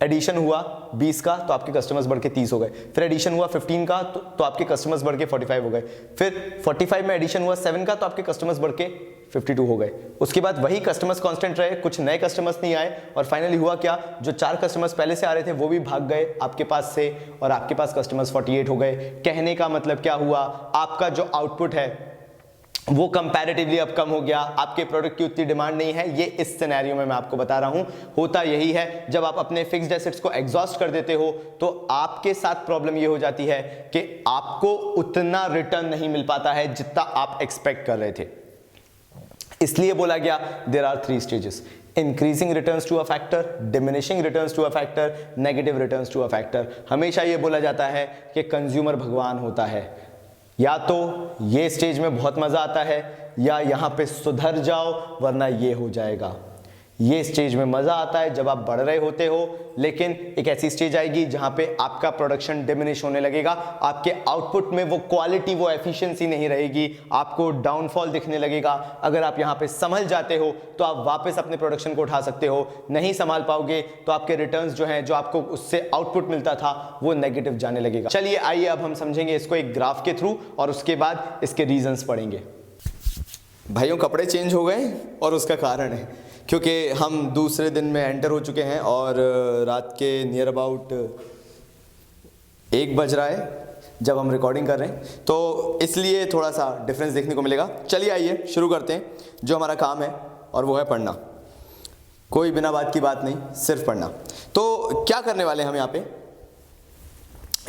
एडिशन हुआ 20 का तो आपके कस्टमर्स बढ़ के 30 हो गए, फिर एडिशन हुआ 15 का तो आपके कस्टमर्स बढ़ के 45 हो गए, फिर 45 में एडिशन हुआ 7 का तो आपके कस्टमर्स बढ़ के 52 हो गए। उसके बाद वही कस्टमर्स कांस्टेंट रहे, कुछ नए कस्टमर्स नहीं आए, और फाइनली हुआ क्या, जो 4 कस्टमर्स पहले से आ रहे थे वो भी भाग गए आपके पास से, और आपके पास कस्टमर्स 48 हो गए। कहने का मतलब क्या हुआ, आपका जो आउटपुट है वो कंपैरेटिवली अब कम हो गया, आपके प्रोडक्ट की उतनी डिमांड नहीं है। ये इस सिनेरियो में मैं आपको बता रहा हूं, होता यही है जब आप अपने फिक्स्ड एसेट्स को एग्जॉस्ट कर देते हो तो आपके साथ प्रॉब्लम ये हो जाती है कि आपको उतना रिटर्न नहीं मिल पाता है जितना आप एक्सपेक्ट कर रहे थे। इसलिए बोला गया there are 3 stages, increasing returns to a factor, diminishing returns to a factor, negative returns to a factor. हमेशा ये बोला जाता है कि कंज्यूमर भगवान होता है, या तो ये स्टेज में बहुत मजा आता है या यहां पे सुधर जाओ वरना ये हो जाएगा। ये स्टेज में मजा आता है जब आप बढ़ रहे होते हो, लेकिन एक ऐसी स्टेज आएगी जहां पे आपका प्रोडक्शन डिमिनिश होने लगेगा, आपके आउटपुट में वो क्वालिटी, वो एफिशिएंसी नहीं रहेगी, आपको डाउनफॉल दिखने लगेगा। अगर आप यहां पे संभल जाते हो तो आप वापस अपने प्रोडक्शन को उठा सकते हो, नहीं संभाल पाओगे तो आपके रिटर्न्स जो हैं, जो आपको उससे आउटपुट मिलता था वो नेगेटिव जाने लगेगा। चलिए आइए अब हम समझेंगे इसको एक ग्राफ के थ्रू, और उसके बाद इसके रीजंस पढ़ेंगे। भाइयों कपड़े चेंज हो गए और उसका कारण है क्योंकि हम दूसरे दिन में एंटर हो चुके हैं और रात के नियर अबाउट 1 बज रहा है जब हम रिकॉर्डिंग कर रहे हैं, तो इसलिए थोड़ा सा डिफरेंस देखने को मिलेगा। चलिए आइए शुरू करते हैं जो हमारा काम है, और वो है पढ़ना। कोई बिना बात की बात नहीं, सिर्फ पढ़ना। तो क्या करने वाले हैं हम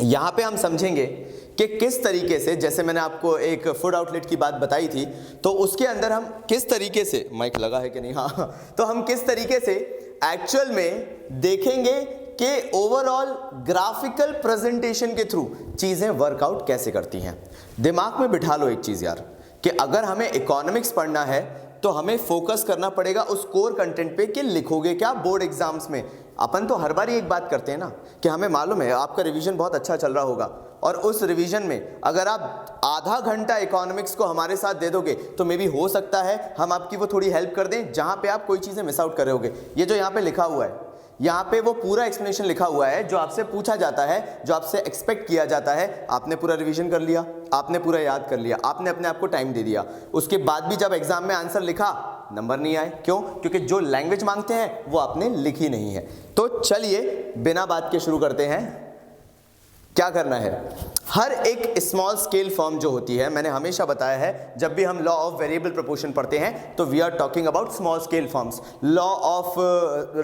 यहाँ पे हम समझेंगे कि किस तरीके से, जैसे मैंने आपको एक फूड आउटलेट की बात बताई थी, तो उसके अंदर हम किस तरीके से, माइक लगा है कि नहीं, हाँ, तो हम किस तरीके से एक्चुअल में देखेंगे कि ओवरऑल ग्राफिकल प्रेजेंटेशन के थ्रू चीजें वर्कआउट कैसे करती हैं। दिमाग में बिठा लो एक चीज यार, कि अगर हमें इकोनॉमिक्स पढ़ना है तो हमें फोकस करना पड़ेगा उस कोर कंटेंट पे कि लिखोगे क्या बोर्ड एग्जाम्स में। अपन तो हर बार एक बात करते हैं ना कि हमें मालूम है आपका रिवीजन बहुत अच्छा चल रहा होगा, और उस रिवीजन में अगर आप आधा घंटा इकोनॉमिक्स को हमारे साथ दे दोगे तो मे बी हो सकता है हम आपकी वो थोड़ी हेल्प कर दें जहां पे आप कोई चीजें मिस आउट कर रहे होगे। ये जो यहाँ पे लिखा हुआ है, यहाँ पे वो पूरा एक्सप्लेनेशन लिखा हुआ है जो आपसे पूछा जाता है, जो आपसे एक्सपेक्ट किया जाता है। आपने पूरा रिवीजन कर लिया, आपने पूरा याद कर लिया, आपने अपने आप को टाइम दे दिया, उसके बाद भी जब एग्जाम में आंसर लिखा नंबर नहीं आए, क्यों? क्योंकि जो लैंग्वेज मांगते हैं वो आपने लिखी नहीं है। तो चलिए बिना बात के शुरू करते हैं। क्या करना है, हर एक स्मॉल स्केल फर्म जो होती है, मैंने हमेशा बताया है जब भी हम लॉ ऑफ वेरिएबल प्रोपोर्शन पढ़ते हैं तो we are talking about small scale firms. Law of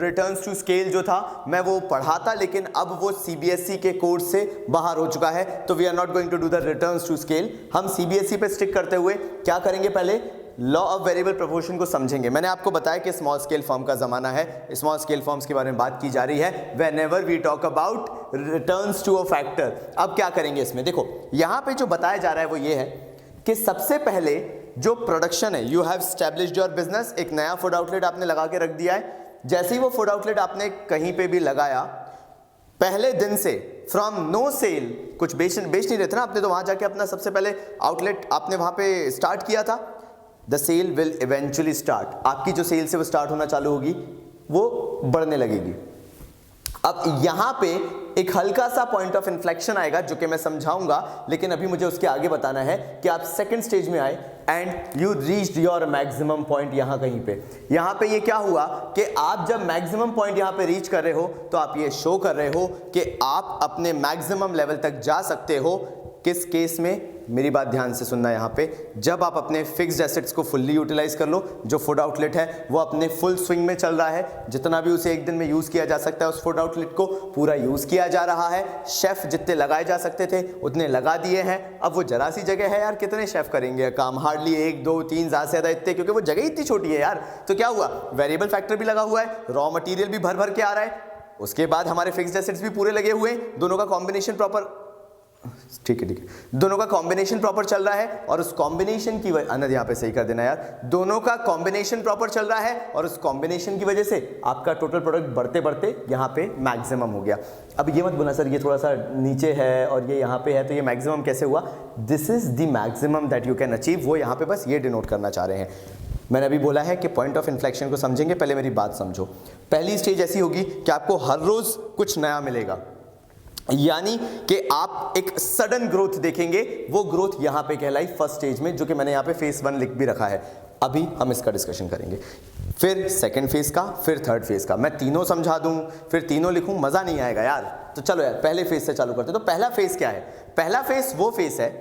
returns to scale जो था मैं वो पढ़ा था, लेकिन अब वो सीबीएसई के कोर्स से बाहर हो चुका है, तो we are not going to do the returns to scale. हम सीबीएसई पे स्टिक करते हुए क्या करेंगे, पहले लॉ ऑफ वेरिएबल प्रोपोर्शन को समझेंगे। मैंने आपको बताया कि स्मॉल स्केल फर्म का जमाना है, स्मॉल स्केल फर्म्स के बारे में बात की जा रही है whenever we talk about returns to a factor. अब क्या करेंगे इसमें, देखो यहां पे जो बताया जा रहा है वो ये है कि सबसे पहले जो प्रोडक्शन है, you have established your business, एक नया फूड आउटलेट आपने लगा के रख दिया है। जैसे ही वो फूड आउटलेट आपने कहीं पे भी लगाया, पहले दिन से फ्रॉम नो सेल, कुछ बेच नहीं रहे थे ना आपने, तो वहां जाके अपना सबसे पहले आउटलेट आपने वहां पे स्टार्ट किया था। The sale will eventually start, आपकी जो सेल से वो स्टार्ट होना चालू होगी वो बढ़ने लगेगी। अब यहां पे एक हल्का सा पॉइंट ऑफ इन्फ्लेक्शन आएगा जो कि मैं समझाऊंगा, लेकिन अभी मुझे उसके आगे बताना है कि आप सेकंड स्टेज में आए and you reached your maximum point. यहां कहीं पे, यहां पे ये क्या हुआ कि आप जब मैक्सिमम पॉइंट यहां पे रीच कर रहे हो तो आप ये शो कर रहे हो कि आप अपने मैक्सिमम लेवल तक जा सकते हो। किस केस में, मेरी बात ध्यान से सुनना यहां पे, जब आप अपने फिक्स्ड एसेट्स को फुल्ली यूटिलाइज कर लो, जो फूड आउटलेट है वो अपने फुल स्विंग में चल रहा है, जितना भी उसे एक दिन में यूज किया जा सकता है उस फूड आउटलेट को पूरा यूज किया जा रहा है। शेफ जितने लगाए जा सकते थे उतने लगा दिए हैं। अब वो जरा सी जगह है यार, कितने शेफ करेंगे काम, हार्डली 1 2 3 ज्यादा से ज्यादा इतने, क्योंकि वो जगह इतनी छोटी है यार। तो क्या हुआ, वेरिएबल फैक्टर भी लगा हुआ है, रॉ मटेरियल भी भर भर के आ रहा है, उसके बाद हमारे फिक्स्ड एसेट्स भी पूरे लगे हुए हैं, दोनों का कॉम्बिनेशन प्रॉपर, ठीक है दोनों का कॉम्बिनेशन प्रॉपर चल रहा है और उस कॉम्बिनेशन की वजह, अनद यहां पे सही कर देना यार, दोनों का कॉम्बिनेशन प्रॉपर चल रहा है और उस कॉम्बिनेशन की वजह से आपका टोटल प्रोडक्ट बढ़ते बढ़ते यहां पे मैक्सिमम हो गया। अब ये मत बोलना सर ये थोड़ा सा नीचे है और ये यहां पे है तो ये मैक्सिमम कैसे हुआ, this is the maximum that you can achieve, वो यहां पे बस ये डिनोट करना चाह रहे हैं। मैंने अभी बोला है कि पॉइंट ऑफ इन्फ्लेक्शन को समझेंगे, पहले मेरी बात समझो। पहली स्टेज ऐसी होगी कि आपको हर रोज कुछ नया मिलेगा, यानी कि आप एक सडन ग्रोथ देखेंगे, वो ग्रोथ यहां पे कहलाई फर्स्ट स्टेज में, जो कि मैंने यहां पे फेज 1 लिख भी रखा है। अभी हम इसका डिस्कशन करेंगे, फिर सेकंड फेज का, फिर थर्ड फेज का। मैं तीनों समझा दूं फिर तीनों लिखूं, मजा नहीं आएगा यार। तो चलो यार पहले फेज से चालू करते हैं। तो पहला फेज क्या है, पहला फेज वो फेज है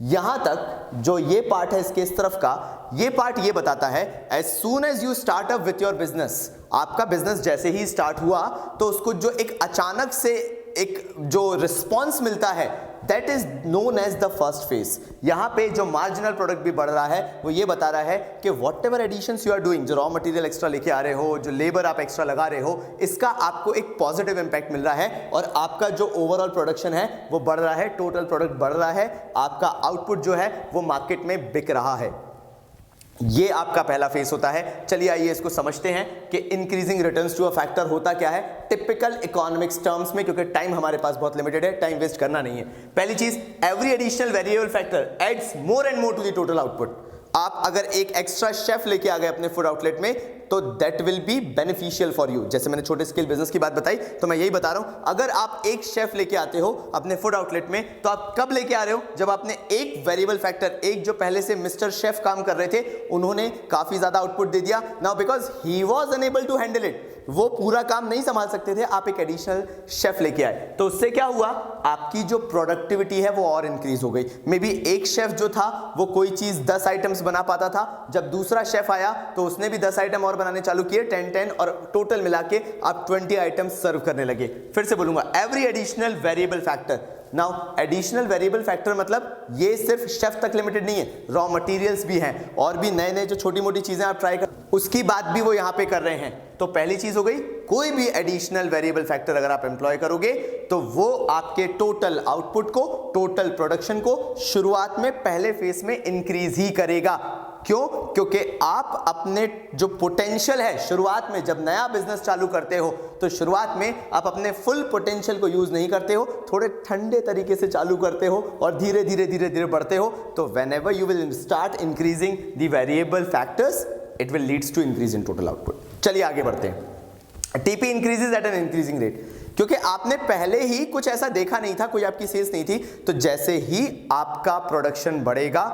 यहां तक जो ये पार्ट है इसके इस तरफ का, ये पार्ट ये बताता है as soon as you start up with your business, आपका बिजनेस जैसे ही स्टार्ट हुआ तो उसको जो एक अचानक से एक जो रिस्पॉन्स मिलता है that is known as the first phase. यहां पे जो मार्जिनल प्रोडक्ट भी बढ़ रहा है वो ये बता रहा है कि whatever additions you are doing, जो रॉ मटेरियल एक्स्ट्रा लेके आ रहे हो, जो लेबर आप एक्स्ट्रा लगा रहे हो, इसका आपको एक पॉजिटिव इंपैक्ट मिल रहा है और आपका जो ओवरऑल प्रोडक्शन है वो बढ़ रहा है, टोटल प्रोडक्ट बढ़ रहा है, आपका आउटपुट जो है वो मार्केट में बिक रहा है। ये आपका पहला फेस होता है। चलिए आइए इसको समझते हैं कि increasing returns to a factor होता क्या है टिपिकल इकोनॉमिक्स टर्म्स में, क्योंकि टाइम हमारे पास बहुत लिमिटेड है, टाइम वेस्ट करना नहीं है। पहली चीज, every additional variable factor adds more and more to the total output. आप अगर एक एक्स्ट्रा शेफ लेके आ गए अपने फूड आउटलेट में तो that will be beneficial for you. जैसे मैंने छोटे स्केल बिजनेस की बात बताई तो मैं यही बता रहा हूं, अगर आप एक शेफ लेके आते हो अपने फूड आउटलेट में तो आप कब लेके आ रहे हो, जब आपने एक वेरिएबल फैक्टर, एक जो पहले से मिस्टर शेफ काम कर रहे थे उन्होंने काफी ज्यादा आउटपुट दे दिया, now because he was unable to handle it, वो पूरा काम नहीं संभाल सकते थे, आप एक एडिशनल शेफ लेके आए तो उससे क्या हुआ, आपकी जो प्रोडक्टिविटी है वो और इंक्रीज हो गई। मे बी एक शेफ जो था वो कोई चीज 10 आइटम्स बना पाता था, जब दूसरा शेफ आया तो उसने भी 10 आइटम और बनाने चालू किए, 10 और टोटल मिला के आप 20 आइटम्स सर्व करने लगे। फिर से बोलूंगा, every additional variable factor. Now additional variable factor मतलब ये सिर्फ शेफ तक लिमिटेड नहीं है, रॉ मटेरियल्स भी हैं और भी नए नए जो छोटी मोटी चीजें आप ट्राई कर, उसकी बात भी वो यहां पे कर रहे हैं। तो पहली चीज हो गई, कोई भी एडिशनल वेरिएबल फैक्टर अगर आप एम्प्लॉय करोगे तो वो आपके टोटल आउटपुट को, टोटल प्रोडक्शन को शुरुआत में पहले फेज में इंक्रीज ही करेगा। क्यों? क्योंकि आप अपने जो पोटेंशियल है शुरुआत में, जब नया बिजनेस चालू करते हो तो शुरुआत में आप अपने फुल पोटेंशियल को यूज नहीं करते हो, थोड़े ठंडे तरीके से चालू करते हो और धीरे धीरे धीरे धीरे बढ़ते हो। तो whenever you will start increasing the variable factors it will leads to increase in total output. चलिए आगे बढ़ते हैं। TP increases at an increasing rate, क्योंकि आपने पहले ही कुछ ऐसा देखा नहीं था, कोई आपकी सेल्स नहीं थी, तो जैसे ही आपका प्रोडक्शन बढ़ेगा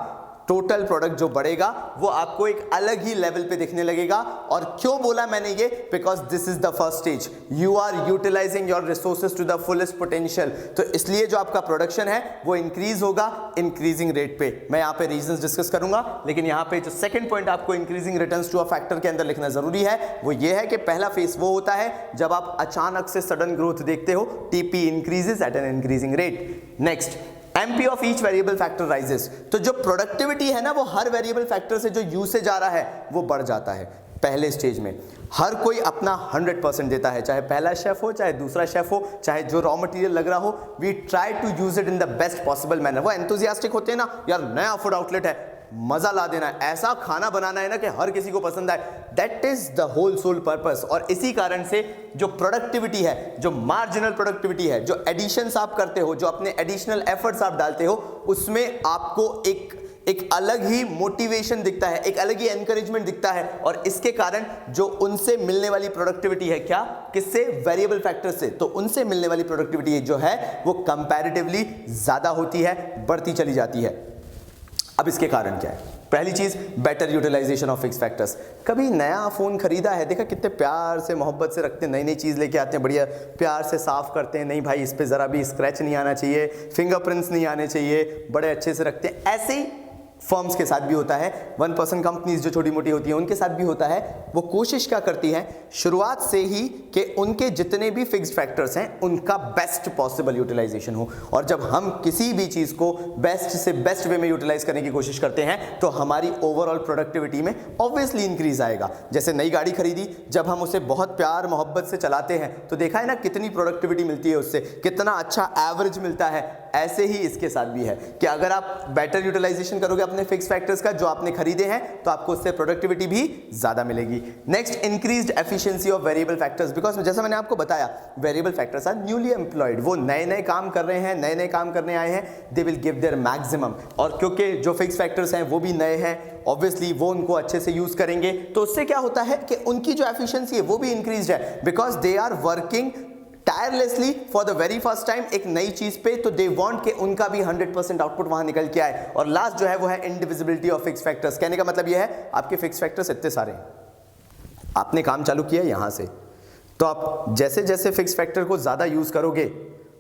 टोटल प्रोडक्ट जो बढ़ेगा वो आपको एक अलग ही लेवल पे दिखने लगेगा। और क्यों बोला मैंने ये, because this is the first stage, you are utilising your resources to the fullest potential. तो इसलिए जो आपका प्रोडक्शन है वो इंक्रीज होगा इंक्रीजिंग रेट पे। मैं यहाँ पे रीजंस डिस्कस करूंगा, लेकिन यहाँ पे जो सेकंड पॉइंट आपको increasing returns to a factor के अंदर लिखना जरूरी है वो ये है कि पहला फेस वो होता है जब आप अचानक से सडन ग्रोथ देखते हो, TP increases eight an increasing rate. Next, MP of each variable factor rises. तो जो प्रोडक्टिविटी है ना वो हर वेरिएबल फैक्टर से जो यूसेज आ रहा है वो बढ़ जाता है। पहले स्टेज में हर कोई अपना 100% देता है, चाहे पहला शेफ हो, चाहे दूसरा शेफ हो, चाहे जो रॉ मटेरियल लग रहा हो, we try to use it in the best possible manner. वो एंथुसियास्टिक होते हैं ना, यार नया फूड आउटलेट है, मजा ला देना है, ऐसा खाना बनाना है ना कि हर किसी को पसंद आए। That is the whole sole purpose. और इसी कारण से जो प्रोडक्टिविटी है, जो मार्जिनल प्रोडक्टिविटी है, जो एडिशंस आप करते हो, जो अपने एडिशनल एफर्ट्स आप डालते हो, उसमें आपको एक अलग ही मोटिवेशन दिखता है, एक अलग ही एनकरेजमेंट दिखता है। और इसके कारण जो उनसे मिलने वाली प्रोडक्टिविटी है, क्या, किससे, वेरिएबल फैक्टर से, तो उनसे मिलने वाली प्रोडक्टिविटी जो है वो कंपैरेटिवली ज्यादा होती है, बढ़ती चली जाती है। अब इसके कारण क्या है? पहली चीज, better utilisation of fix factors. कभी नया फोन खरीदा है, देखा कितने प्यार से मोहब्बत से रखते हैं, नई नई चीज लेके आते हैं, बढ़िया प्यार से साफ करते हैं, नहीं भाई इस पे जरा भी स्क्रैच नहीं आना चाहिए, फिंगरप्रिंट्स नहीं आने चाहिए, बड़े अच्छे से रखते हैं। ऐसे ही फर्म्स के साथ भी होता है, 1% कंपनीज जो छोटी मोटी होती हैं उनके साथ भी होता है। वो कोशिश क्या करती हैं शुरुआत से ही कि उनके जितने भी फिक्स्ड फैक्टर्स हैं उनका बेस्ट पॉसिबल यूटिलाइजेशन हो। और जब हम किसी भी चीज को बेस्ट से बेस्ट वे में यूटिलाइज करने की कोशिश करते हैं तो हमारी ओवरऑल प्रोडक्टिविटी में ऑब्वियसली इंक्रीज आएगा। जैसे नई गाड़ी खरीदी, जब हम उसे बहुत प्यार मोहब्बत से चलाते हैं तो देखा है ना कितनी प्रोडक्टिविटी मिलती है उससे, कितना अच्छा एवरेज मिलता है। ऐसे ही इसके साथ भी है कि अगर आप बेटर यूटिलाइजेशन करोगे अपने फिक्स फैक्टर्स का जो आपने खरीदे हैं तो आपको उससे प्रोडक्टिविटी भी ज्यादा मिलेगी। Next, increased efficiency of variable factors, because जैसा मैंने आपको बताया variable factors are newly employed, वो नए नए काम कर रहे हैं, नए नए काम करने आए हैं, they will give their maximum. और क्योंकि जो फिक्स फैक्टर्स हैं वो भी नए हैं, ऑब्वियसली वो उनको अच्छे से यूज करेंगे, तो उससे क्या होता है कि उनकी जो एफिशिएंसी है वो भी इंक्रीज्ड है, because they are working tirelessly for the very first time एक नई चीज पे। तो दे वांट के उनका भी 100% आउटपुट वहां निकल के आए। और लास्ट जो है वो है इंडिविजिबिलिटी ऑफ फिक्स फैक्टर्स। कहने का मतलब ये है आपके फिक्स फैक्टर्स इतने सारे हैं, आपने काम चालू किया यहां से, तो आप जैसे जैसे फिक्स फैक्टर को ज्यादा यूज करोगे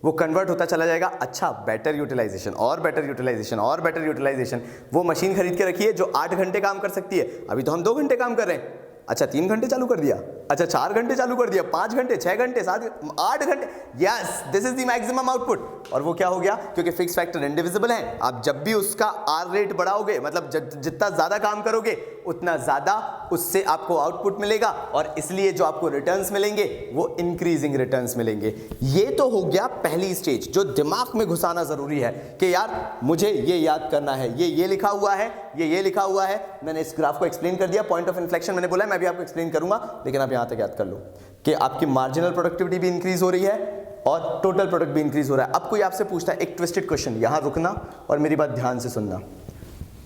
वो कन्वर्ट होता चला जाएगा। अच्छा, बेटर यूटिलाइजेशन और बेटर यूटिलाइजेशन और बेटर यूटिलाइजेशन। वो मशीन खरीद के रखिए जो 8 घंटे काम कर सकती है, अभी तो हम 2 घंटे काम कर रहे हैं। अच्छा 3 घंटे चालू कर दिया, अच्छा 4 घंटे चालू कर दिया, 5 घंटे, 6 घंटे, 7, 8 घंटे, yes this is the maximum output. और वो क्या हो गया, क्योंकि फिक्स फैक्टर इंडिविजिबल है, आप जब भी उसका आर रेट बढ़ाओगे, मतलब जितना ज्यादा काम करोगे उतना ज्यादा उससे आपको आउटपुट मिलेगा, और इसलिए जो आपको रिटर्न्स मिलेंगे वो इंक्रीजिंग रिटर्न्स मिलेंगे। ये तो हो गया पहली स्टेज जो दिमाग में घुसाना जरूरी है कि यार मुझे ये याद करना है, ये लिखा हुआ है, ये लिखा हुआ है। मैंने इस ग्राफ को एक्सप्लेन कर दिया, पॉइंट ऑफ इन्फ्लेक्शन मैंने बोला, मैं भी आपको एक्सप्लेन करूंगा, लेकिन आप यहां तक याद कर लो कि आपकी मार्जिनल प्रोडक्टिविटी भी इंक्रीज हो रही है और टोटल प्रोडक्ट भी इंक्रीज हो रहा है। अब कोई आपसे पूछता है, एक ट्विस्टेड क्वेश्चन, यहां रुकना और मेरी बात ध्यान से सुनना।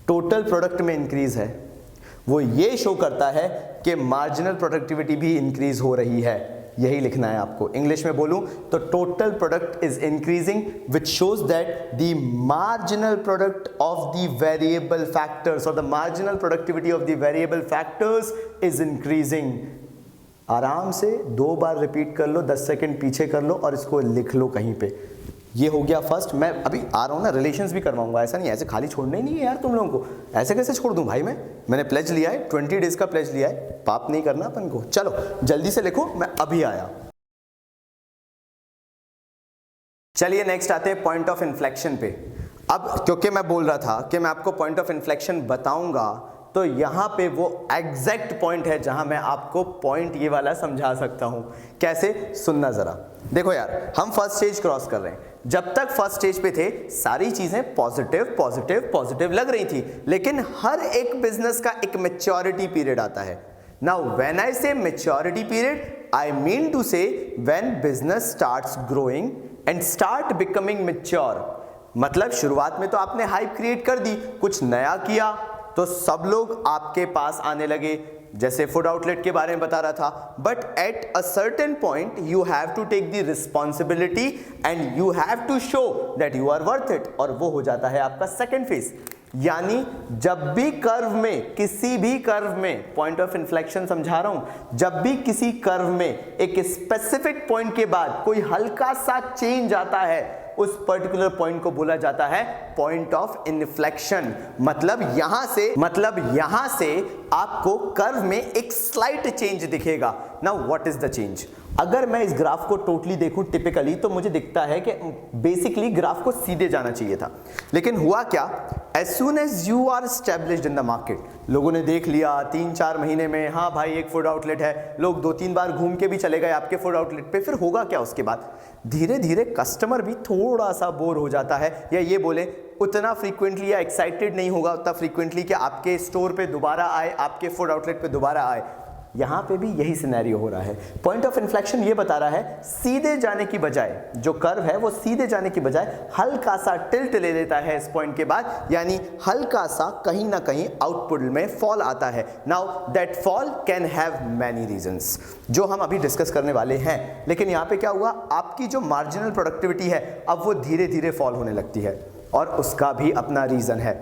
टोटल प्रोडक्ट में इंक्रीज है, वो ये शो करता है कि मार्जिनल प्रोडक्टिविटी भी इंक्रीज हो रही है, यही लिखना है आपको। इंग्लिश में बोलूं तो total product is increasing which shows that the marginal product of the variable factors और the marginal productivity of the variable factors is increasing. आराम से 2 बार रिपीट कर लो, 10 सेकंड पीछे कर लो और इसको लिख लो कहीं पे। ये हो गया फर्स्ट। मैं अभी आ रहा हूं ना, रिलेशंस भी करवाऊंगा, ऐसा नहीं, ऐसे खाली छोड़ना ही नहीं है यार तुम लोगों को, ऐसे कैसे छोड़ दूं भाई। मैंने प्लेज लिया है, 20 डेज का प्लेज लिया है, पाप नहीं करना अपन को। चलो जल्दी से लिखो, मैं अभी आया। चलिए नेक्स्ट आते हैं पॉइंट ऑफ इन्फ्लेक्शन पे। अब क्योंकि मैं बोल रहा था कि मैं आपको पॉइंट ऑफ इन्फ्लेक्शन बताऊंगा, तो यहां पे वो एग्जैक्ट पॉइंट है जहां मैं आपको पॉइंट ये वाला समझा सकता हूं। कैसे, सुनना जरा। देखो यार, हम फर्स्ट स्टेज क्रॉस कर रहे हैं। जब तक फर्स्ट स्टेज पे थे सारी चीजें पॉजिटिव पॉजिटिव पॉजिटिव लग रही थी, लेकिन हर एक बिजनेस का एक मैच्योरिटी पीरियड आता है। Now when I say maturity period, I mean to say when business starts growing and start becoming mature. मतलब शुरुआत में तो आपने हाइप क्रिएट कर दी, कुछ नया किया तो सब लोग आपके पास आने लगे, जैसे फूड आउटलेट के बारे में बता रहा था। But at a certain point you have to take the responsibility and you have to show that you are worth it, और वो हो जाता है आपका सेकेंड फेज। यानी जब भी कर्व में, किसी भी कर्व में, पॉइंट ऑफ इन्फ्लेक्शन समझा रहा हूं, जब भी किसी कर्व में एक स्पेसिफिक पॉइंट के बाद कोई हल्का सा चेंज आता है, उस पर्टिकुलर पॉइंट को बोला जाता है पॉइंट ऑफ इन्फ्लेक्शन। मतलब यहां से आपको कर्व में एक स्लाइट चेंज दिखेगा। Now what is the change? अगर मैं इस ग्राफ को टोटली देखूं टिपिकली, तो मुझे दिखता है कि बेसिकली ग्राफ को सीधे जाना चाहिए था, लेकिन हुआ क्या, as soon as you are established in the market, लोगों ने देख लिया 3-4 महीने में, हाँ भाई एक फूड आउटलेट है, लोग 2-3 बार घूम के भी चले गए आपके फूड आउटलेट पे, फिर होगा क्या उसके बाद? धीरे धीरे कस्टमर भी थोड़ा सा बोर हो जाता है, या ये बोले उतना फ्रीक्वेंटली या एक्साइटेड नहीं होगा उतना फ्रीक्वेंटली कि आपके स्टोर पे दोबारा आए, आपके फूड आउटलेट पे दोबारा आए। यहां पे भी यही सिनेरियो हो रहा है। पॉइंट ऑफ इन्फ्लेक्शन ये बता रहा है सीधे जाने की बजाय, जो कर्व है वो सीधे जाने की बजाय हल्का सा टिल्ट ले लेता है इस पॉइंट के बाद, यानी हल्का सा कहीं ना कहीं आउटपुट में फॉल आता है। Now that fall can have many reasons, जो हम अभी डिस्कस करने वाले हैं। लेकिन यहां पे क्या हुआ, आपकी जो मार्जिनल प्रोडक्टिविटी है अब वो धीरे धीरे फॉल होने लगती है, और उसका भी अपना रीजन है।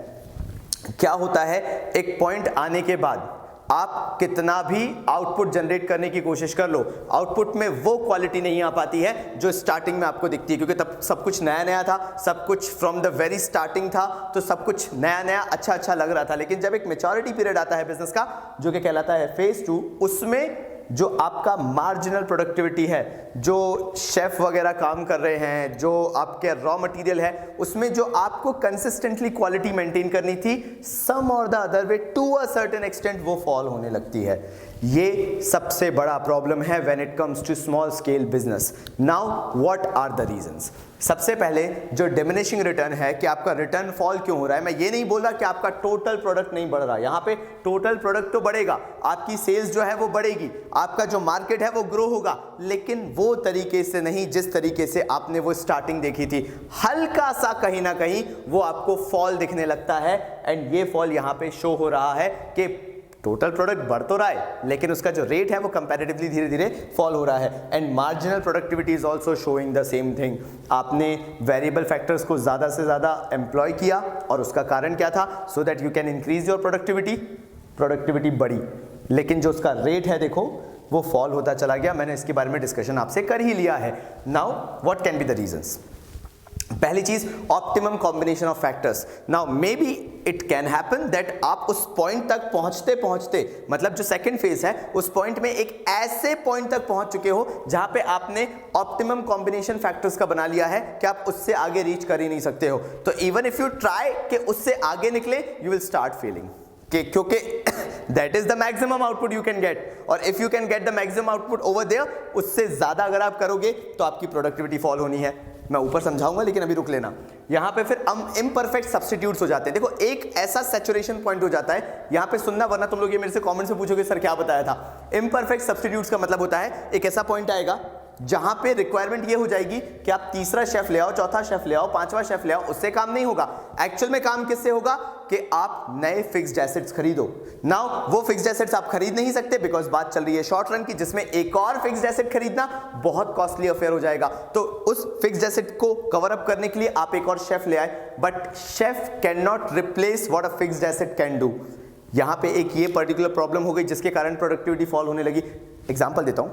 क्या होता है, एक पॉइंट आने के बाद आप कितना भी आउटपुट जनरेट करने की कोशिश कर लो, आउटपुट में वो क्वालिटी नहीं आ पाती है जो स्टार्टिंग में आपको दिखती है, क्योंकि तब सब कुछ नया नया था, सब कुछ फ्रॉम द वेरी स्टार्टिंग था, तो सब कुछ नया नया अच्छा अच्छा लग रहा था। लेकिन जब एक मैच्योरिटी पीरियड आता है बिजनेस का, जो कि कहलाता है फेज 2, उसमें जो आपका मार्जिनल प्रोडक्टिविटी है, जो शेफ वगैरह काम कर रहे हैं, जो आपके रॉ मटेरियल है, उसमें जो आपको कंसिस्टेंटली क्वालिटी मेंटेन करनी थी, सम और the other way to a certain extent वो फॉल होने लगती है। ये सबसे बड़ा प्रॉब्लम है when it comes to small scale business. Now what are the reasons? सबसे पहले जो डिमिनिशिंग रिटर्न है, कि आपका रिटर्न फॉल क्यों हो रहा है। मैं ये नहीं बोल रहा कि आपका टोटल प्रोडक्ट नहीं बढ़ रहा, यहां पे टोटल प्रोडक्ट तो बढ़ेगा, आपकी सेल्स जो है वो बढ़ेगी, आपका जो मार्केट है वो ग्रो होगा, लेकिन वो तरीके से नहीं जिस तरीके से आपने वो स्टार्टिंग देखी थी। हल्का सा कहीं ना कहीं वो आपको फॉल दिखने लगता है, एंड ये फॉल यहां पे शो हो रहा है कि टोटल प्रोडक्ट बढ़ तो रहा है, लेकिन उसका जो रेट है वो कंपैरेटिवली धीरे धीरे फॉल हो रहा है। And marginal productivity is also showing the same thing. आपने वेरिएबल फैक्टर्स को ज़्यादा से ज़्यादा एम्प्लॉय किया, और उसका कारण क्या था, so that you can increase your productivity बढ़ी, लेकिन जो उसका रेट है देखो वो फॉल होता चला गया। मैंने इसके बारे में डिस्कशन आपसे कर ही लिया है। Now what can be the reasons? पहली चीज, optimum combination of factors. Now may be it can happen that आप उस पॉइंट तक पहुंचते पहुंचते, मतलब जो सेकंड फेज है, उस पॉइंट में एक ऐसे पॉइंट तक पहुंच चुके हो जहां पे आपने ऑप्टिमम कॉम्बिनेशन फैक्टर्स का बना लिया है कि आप उससे आगे रीच कर ही नहीं सकते हो। तो इवन इफ यू ट्राई कि उससे आगे निकले, यू विल स्टार्ट फेलिंग, क्योंकि that is the maximum output you can get, और if you can get the maximum output over there, उससे ज्यादा अगर आप करोगे तो आपकी प्रोडक्टिविटी फॉल होनी है। मैं ऊपर समझाऊंगा, लेकिन अभी रुक लेना। यहां पे फिर इम्परफेक्ट सब्स्टिट्यूट्स हो जाते हैं। देखो एक ऐसा सैचुरेशन पॉइंट हो जाता है, यहां पे सुनना, वरना तुम लोग ये मेरे से कमेंट से पूछोगे सर क्या बताया था। इम्परफेक्ट सब्स्टिट्यूट्स का मतलब होता है एक ऐसा पॉइंट आएगा जहां पे रिक्वायरमेंट ये हो जाएगी कि आप तीसरा शेफ ले आओ, चौथा शेफ ले आओ, पांचवा शेफ ले आओ, उससे काम नहीं होगा। एक्चुअल में काम किससे होगा कि आप नए फिक्स्ड एसेट्स खरीदो। नाउ वो फिक्स्ड एसेट्स आप खरीद नहीं सकते, बिकॉज बात चल रही है शॉर्ट रन की, जिसमें एक और फिक्स्ड एसेट खरीदना बहुत कॉस्टली अफेयर हो जाएगा। तो उस फिक्स्ड एसेट को कवर अप करने के लिए आप एक और शेफ ले आए, but chef can not replace what a fixed asset can do. यहां पे एक ये पर्टिकुलर प्रॉब्लम हो गई जिसके कारण प्रोडक्टिविटी फॉल होने लगी। एग्जांपल देता हूं,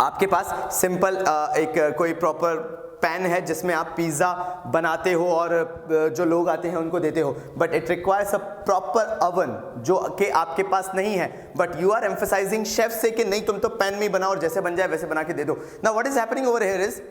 आपके पास सिंपल एक कोई प्रॉपर पैन है जिसमें आप पिज्जा बनाते हो और जो लोग आते हैं उनको देते हो, but it requires a proper oven जो कि आपके पास नहीं है, but you are emphasising chef से कि नहीं तुम तो पैन में ही बनाओ और जैसे बन जाए वैसे बना के दे दो। Now what is happening over here is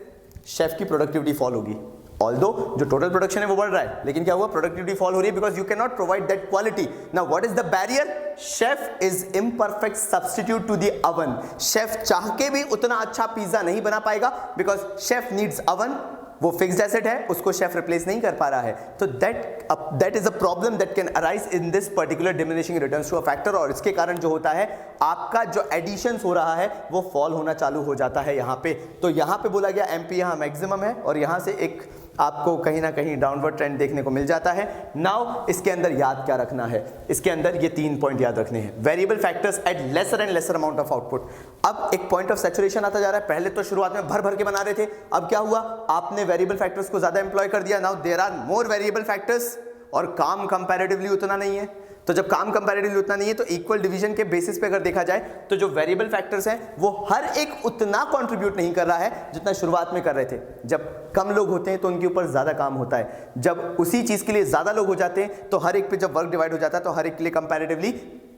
chef की प्रोडक्टिविटी फॉल होगी। ऑल्दो जो टोटल प्रोडक्शन है वो बढ़ रहा है, लेकिन क्या हुआ, प्रोडक्टिविटी फॉल हो रही है, because you can not provide that quality. Now what is the barrier? Chef is imperfect substitute to the oven. Chef चाह के भी उतना अच्छा पिज्जा नहीं बना पाएगा, बिकॉज शेफ नीड्स अवन। वो फिक्स्ड एसेट है, उसको शेफ रिप्लेस नहीं कर पा रहा है। तो that is a problem that can arise in this particular diminishing returns to a factor. और इसके कारण जो होता है, आपका जो एडिशंस हो रहा है वो फॉल होना चालू हो जाता है यहाँ पे। तो यहाँ पे बोला गया एमपी यहाँ मैक्सिमम है, और यहाँ से एक आपको कहीं ना कहीं डाउनवर्ड ट्रेंड देखने को मिल जाता है। नाउ इसके अंदर याद क्या रखना है, इसके अंदर ये 3 पॉइंट याद रखने हैं। Variable factors at lesser and lesser amount of output. अब एक पॉइंट ऑफ सैचुरेशन आता जा रहा है। पहले तो शुरुआत में भर भर के बना रहे थे, अब क्या हुआ, आपने वेरिएबल फैक्टर्स को ज्यादा एम्प्लॉय कर दिया। Now there are more variable factors, और काम कंपैरेटिवली उतना नहीं है। तो जब काम कंपैरेटिवली उतना नहीं है तो इक्वल डिवीजन के बेसिस पे अगर देखा जाए तो जो वेरिएबल फैक्टर्स हैं वो हर एक उतना कंट्रीब्यूट नहीं कर रहा है जितना शुरुआत में कर रहे थे। जब कम लोग होते हैं तो उनके ऊपर ज्यादा काम होता है, जब उसी चीज के लिए ज्यादा लोग हो जाते हैं तो हर एक पे जब वर्क डिवाइड हो जाता है तो हर एक के लिए कंपैरेटिवली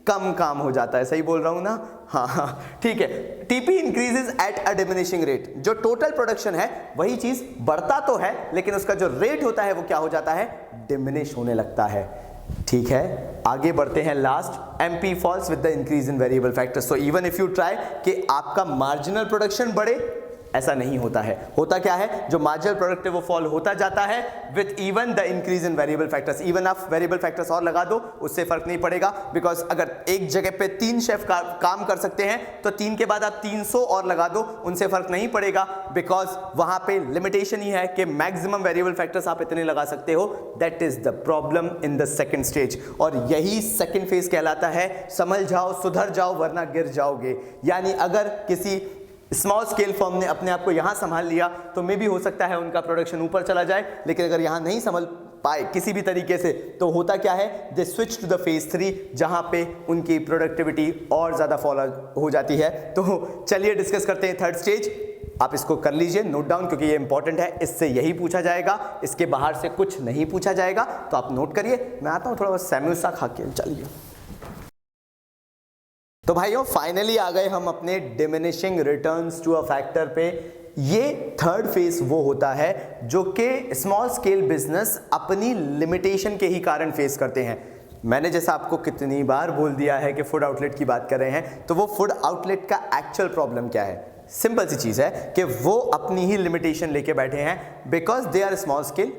कम काम हो जाता है। सही बोल रहा हूं ना? हाँ, ठीक है। TP increases at a diminishing rate. जो टोटल प्रोडक्शन है वही चीज बढ़ता तो है लेकिन उसका जो रेट होता है वो क्या हो जाता है? डिमिनिश होने लगता है। ठीक है, आगे बढ़ते हैं। Last, MP falls with the increase in variable factors. So even if you try कि आपका मार्जिनल प्रोडक्शन बढ़े, ऐसा नहीं होता है। होता क्या है? जो मार्जिनल प्रोडक्ट है वो फॉल होता जाता है with even the increase in variable factors. Even आप वेरिएबल फैक्टर्स और लगा दो उससे फर्क नहीं पड़ेगा, बिकॉज अगर एक जगह पे 3 शेफ काम कर सकते हैं तो 3 के बाद आप 300 और लगा दो, उनसे फर्क नहीं पड़ेगा, बिकॉज वहां पे लिमिटेशन ही है कि मैक्सिमम वेरिएबल फैक्टर्स आप इतने लगा सकते हो। That is the problem in the second stage, और यही सेकंड फेज कहलाता है संभल जाओ, सुधर जाओ वरना गिर जाओगे। यानी अगर किसी स्मॉल स्केल फर्म ने अपने आप को यहां संभाल लिया तो मे भी हो सकता है उनका प्रोडक्शन ऊपर चला जाए, लेकिन अगर यहां नहीं संभल पाए किसी भी तरीके से तो होता क्या है? They switch to the phase 3 जहां पे उनकी प्रोडक्टिविटी और ज्यादा फॉल हो जाती है। तो चलिए डिस्कस करते हैं थर्ड स्टेज। आप इसको कर लीजिए नोट डाउन क्योंकि ये इंपॉर्टेंट है, इससे यही पूछा जाएगा, इसके बाहर से कुछ नहीं पूछा जाएगा। तो आप नोट करिए, मैं आता हूं थोड़ा सैमोसा खा के। चलिए, तो भाइयों फाइनली आ गए हम अपने diminishing returns to a factor पे। ये थर्ड फेज वो होता है जो कि स्मॉल स्केल बिजनेस अपनी लिमिटेशन के ही कारण फेस करते हैं। मैंने जैसा आपको कितनी बार बोल दिया है कि फूड आउटलेट की बात कर रहे हैं, तो वो फूड आउटलेट का एक्चुअल प्रॉब्लम क्या है? सिंपल सी चीज है कि वो अपनी ही लिमिटेशन लेके बैठे हैं, because they are small scale.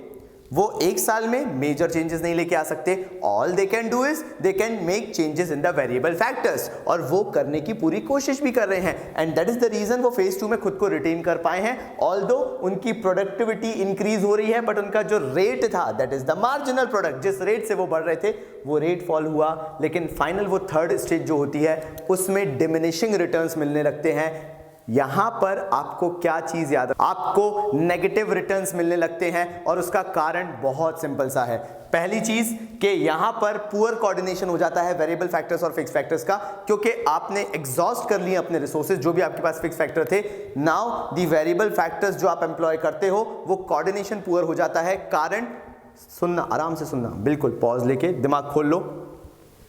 वो एक साल में मेजर चेंजेस नहीं लेके आ सकते। All they can do is they can make changes in the variable factors, और वो करने की पूरी कोशिश भी कर रहे हैं। And that is the reason वो फेज 2 में खुद को रिटेन कर पाए हैं। ऑल्दो उनकी प्रोडक्टिविटी इंक्रीज हो रही है, बट उनका जो रेट था, that is the marginal product, जिस रेट से वो बढ़ रहे थे वो रेट फॉल हुआ। लेकिन फाइनल वो थर्ड स्टेज जो होती है उसमें डिमिनिशिंग रिटर्न्स मिलने लगते हैं। यहां पर आपको क्या चीज याद है? आपको नेगेटिव रिटर्न्स मिलने लगते हैं, और उसका कारण बहुत सिंपल सा है। पहली चीज कि यहां पर पुअर कोऑर्डिनेशन हो जाता है वेरिएबल फैक्टर्स और फिक्स फैक्टर्स का, क्योंकि आपने एग्जॉस्ट कर लिए अपने रिसोर्सेज जो भी आपके पास फिक्स फैक्टर थे। नाउ दी वेरिएबल फैक्टर्स जो आप एम्प्लॉय करते हो वो कोऑर्डिनेशन पुअर हो जाता है। कारण सुनना, आराम से सुनना, बिल्कुल पॉज लेके दिमाग खोल लो।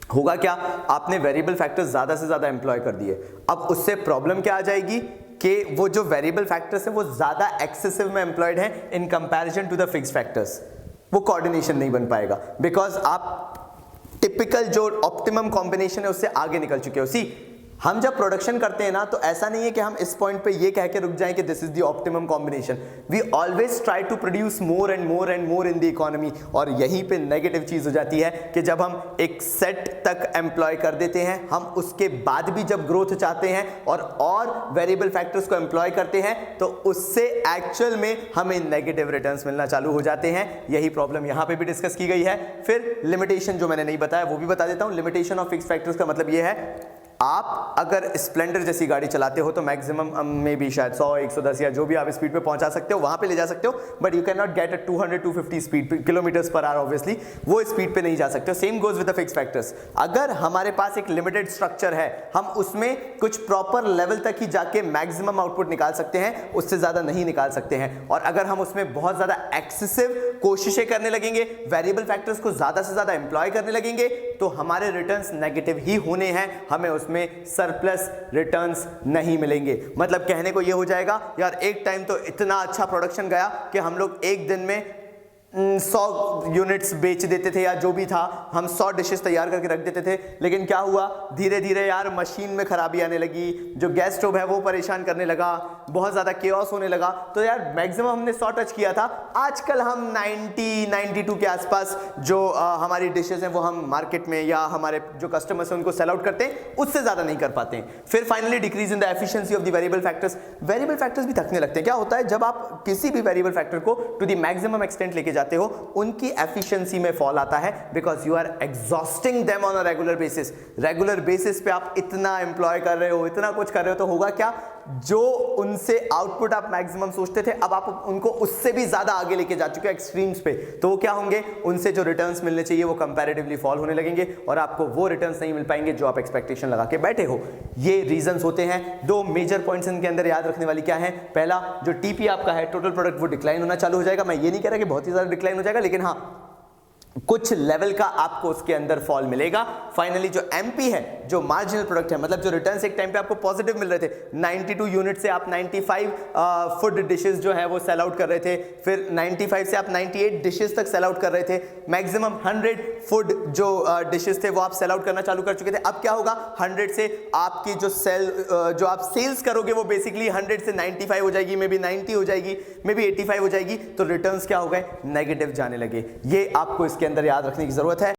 होगा क्या? आपने वेरिएबल फैक्टर्स ज्यादा से ज्यादा एम्प्लॉय कर दिए। अब उससे प्रॉब्लम क्या आ जाएगी कि वो जो वेरिएबल फैक्टर्स हैं वो ज्यादा एक्सेसिव में एम्प्लॉयड हैं in comparison to the fixed factors. वो कोऑर्डिनेशन नहीं बन पाएगा, बिकॉज आप टिपिकल जो ऑप्टिमम कॉम्बिनेशन है उससे आगे निकल चुके हो। सी, हम जब प्रोडक्शन करते हैं ना तो ऐसा नहीं है कि हम इस पॉइंट पे ये कह के रुक जाएं कि this is the optimum combination. We always try to produce more and more and more in the economy. और यहीं पे नेगेटिव चीज हो जाती है कि जब हम एक सेट तक एम्प्लॉय कर देते हैं, हम उसके बाद भी जब ग्रोथ चाहते हैं और वेरिएबल फैक्टर्स को एम्प्लॉय करते हैं तो उससे एक्चुअल में हमें नेगेटिव रिटर्न्स मिलना चालू हो जाते हैं। यही प्रॉब्लम यहां पे भी डिस्कस की गई है। फिर लिमिटेशन जो मैंने नहीं बताया वो भी बता देता हूं। लिमिटेशन ऑफ फिक्स्ड फैक्टर्स का मतलब ये है, आप अगर स्प्लेंडर जैसी गाड़ी चलाते हो तो मैक्सिमम में भी शायद 100, 110 या जो भी आप स्पीड पे पहुंचा सकते हो वहां पे ले जा सकते हो, but you can not get a 200, 250 speed kilometres per hour. Obviously वो स्पीड पे नहीं जा सकते। Same goes with the fixed factors. अगर हमारे पास एक लिमिटेड स्ट्रक्चर है, हम उसमें कुछ प्रॉपर लेवल तक ही जाके मैक्सिमम आउटपुट निकाल सकते हैं, उससे ज्यादा नहीं निकाल सकते हैं। और अगर हम उसमें बहुत ज्यादा एक्सेसिव कोशिशें करने लगेंगे, वेरिएबल फैक्टर्स को ज्यादा से ज्यादा एम्प्लॉय करने लगेंगे, तो हमारे रिटर्न्स नेगेटिव ही होने हैं, हमें उसमें सरप्लस रिटर्न्स नहीं मिलेंगे। मतलब कहने को यह हो जाएगा, यार एक टाइम तो इतना अच्छा प्रोडक्शन गया कि हम लोग एक दिन में 100 यूनिट्स बेच देते थे या जो भी था, हम 100 डिशेस तैयार करके रख देते थे। लेकिन क्या हुआ, धीरे धीरे यार मशीन में खराबी आने लगी, जो गैस स्टोव है वो परेशान करने लगा, बहुत ज़्यादा केओस होने लगा। तो यार मैक्सिमम हमने 100 टच किया था, आजकल हम 90-92 के आसपास जो हमारी डिशेस हैं वो हम मार्केट में या हमारे जो कस्टमर्स हैं उनको सेल आउट करते हैं, उससे ज़्यादा नहीं कर पाते हैं। फिर finally decrease in the efficiency of the variable factors. Variable factors भी थकने लगते हैं। क्या होता है, जब आप किसी भी वेरिएबल फैक्टर को टू द मैक्सिमम एक्सटेंट लेके जाते हो, उनकी एफिशिएंसी में फॉल आता है, because you are exhausting them on a regular basis. Regular basis पे आप इतना एम्प्लॉय कर रहे हो, इतना कुछ कर रहे हो, तो होगा क्या, जो उनसे आउटपुट आप मैक्सिमम सोचते थे, अब आप उनको उससे भी ज्यादा आगे लेके जा चुके हो एक्सट्रीम्स पे, तो वो क्या होंगे, उनसे जो रिटर्न्स मिलने चाहिए वो कंपैरेटिवली फॉल होने लगेंगे और आपको वो रिटर्न्स नहीं मिल पाएंगे जो आप एक्सपेक्टेशन लगा के बैठे हो। ये रीजंस होते हैं। दो मेजर पॉइंट्स इनके अंदर याद रखने वाली क्या है, पहला जो टीपी आपका है टोटल प्रोडक्ट, वो डिक्लाइन होना चालू हो जाएगा। मैं ये नहीं कह रहा कि बहुत ही ज्यादा डिक्लाइन हो जाएगा, लेकिन हाँ कुछ लेवल का आपको उसके अंदर फॉल मिलेगा। फाइनली जो एमपी है, जो मार्जिनल प्रोडक्ट है, मतलब जो रिटर्न्स एक टाइम पे आपको पॉजिटिव मिल रहे थे, 92 यूनिट से आप 95 फूड डिशेस जो है वो सेल आउट कर रहे थे, फिर 95 से आप 98 डिशेस तक सेल आउट कर रहे थे, मैक्सिमम 100 फूड जो डिशेस थे वो आप सेल आउट करना चालू कर चुके थे। अब क्या होगा, 100 से आपकी जो आप सेल्स करोगे वो बेसिकली 100 से 95 हो जाएगी, मे बी 90 हो जाएगी, मे बी 85 हो जाएगी, तो रिटर्न्स क्या हो गए, नेगेटिव जाने लगे। ये आपको इसके अंदर याद रखने की जरूरत है।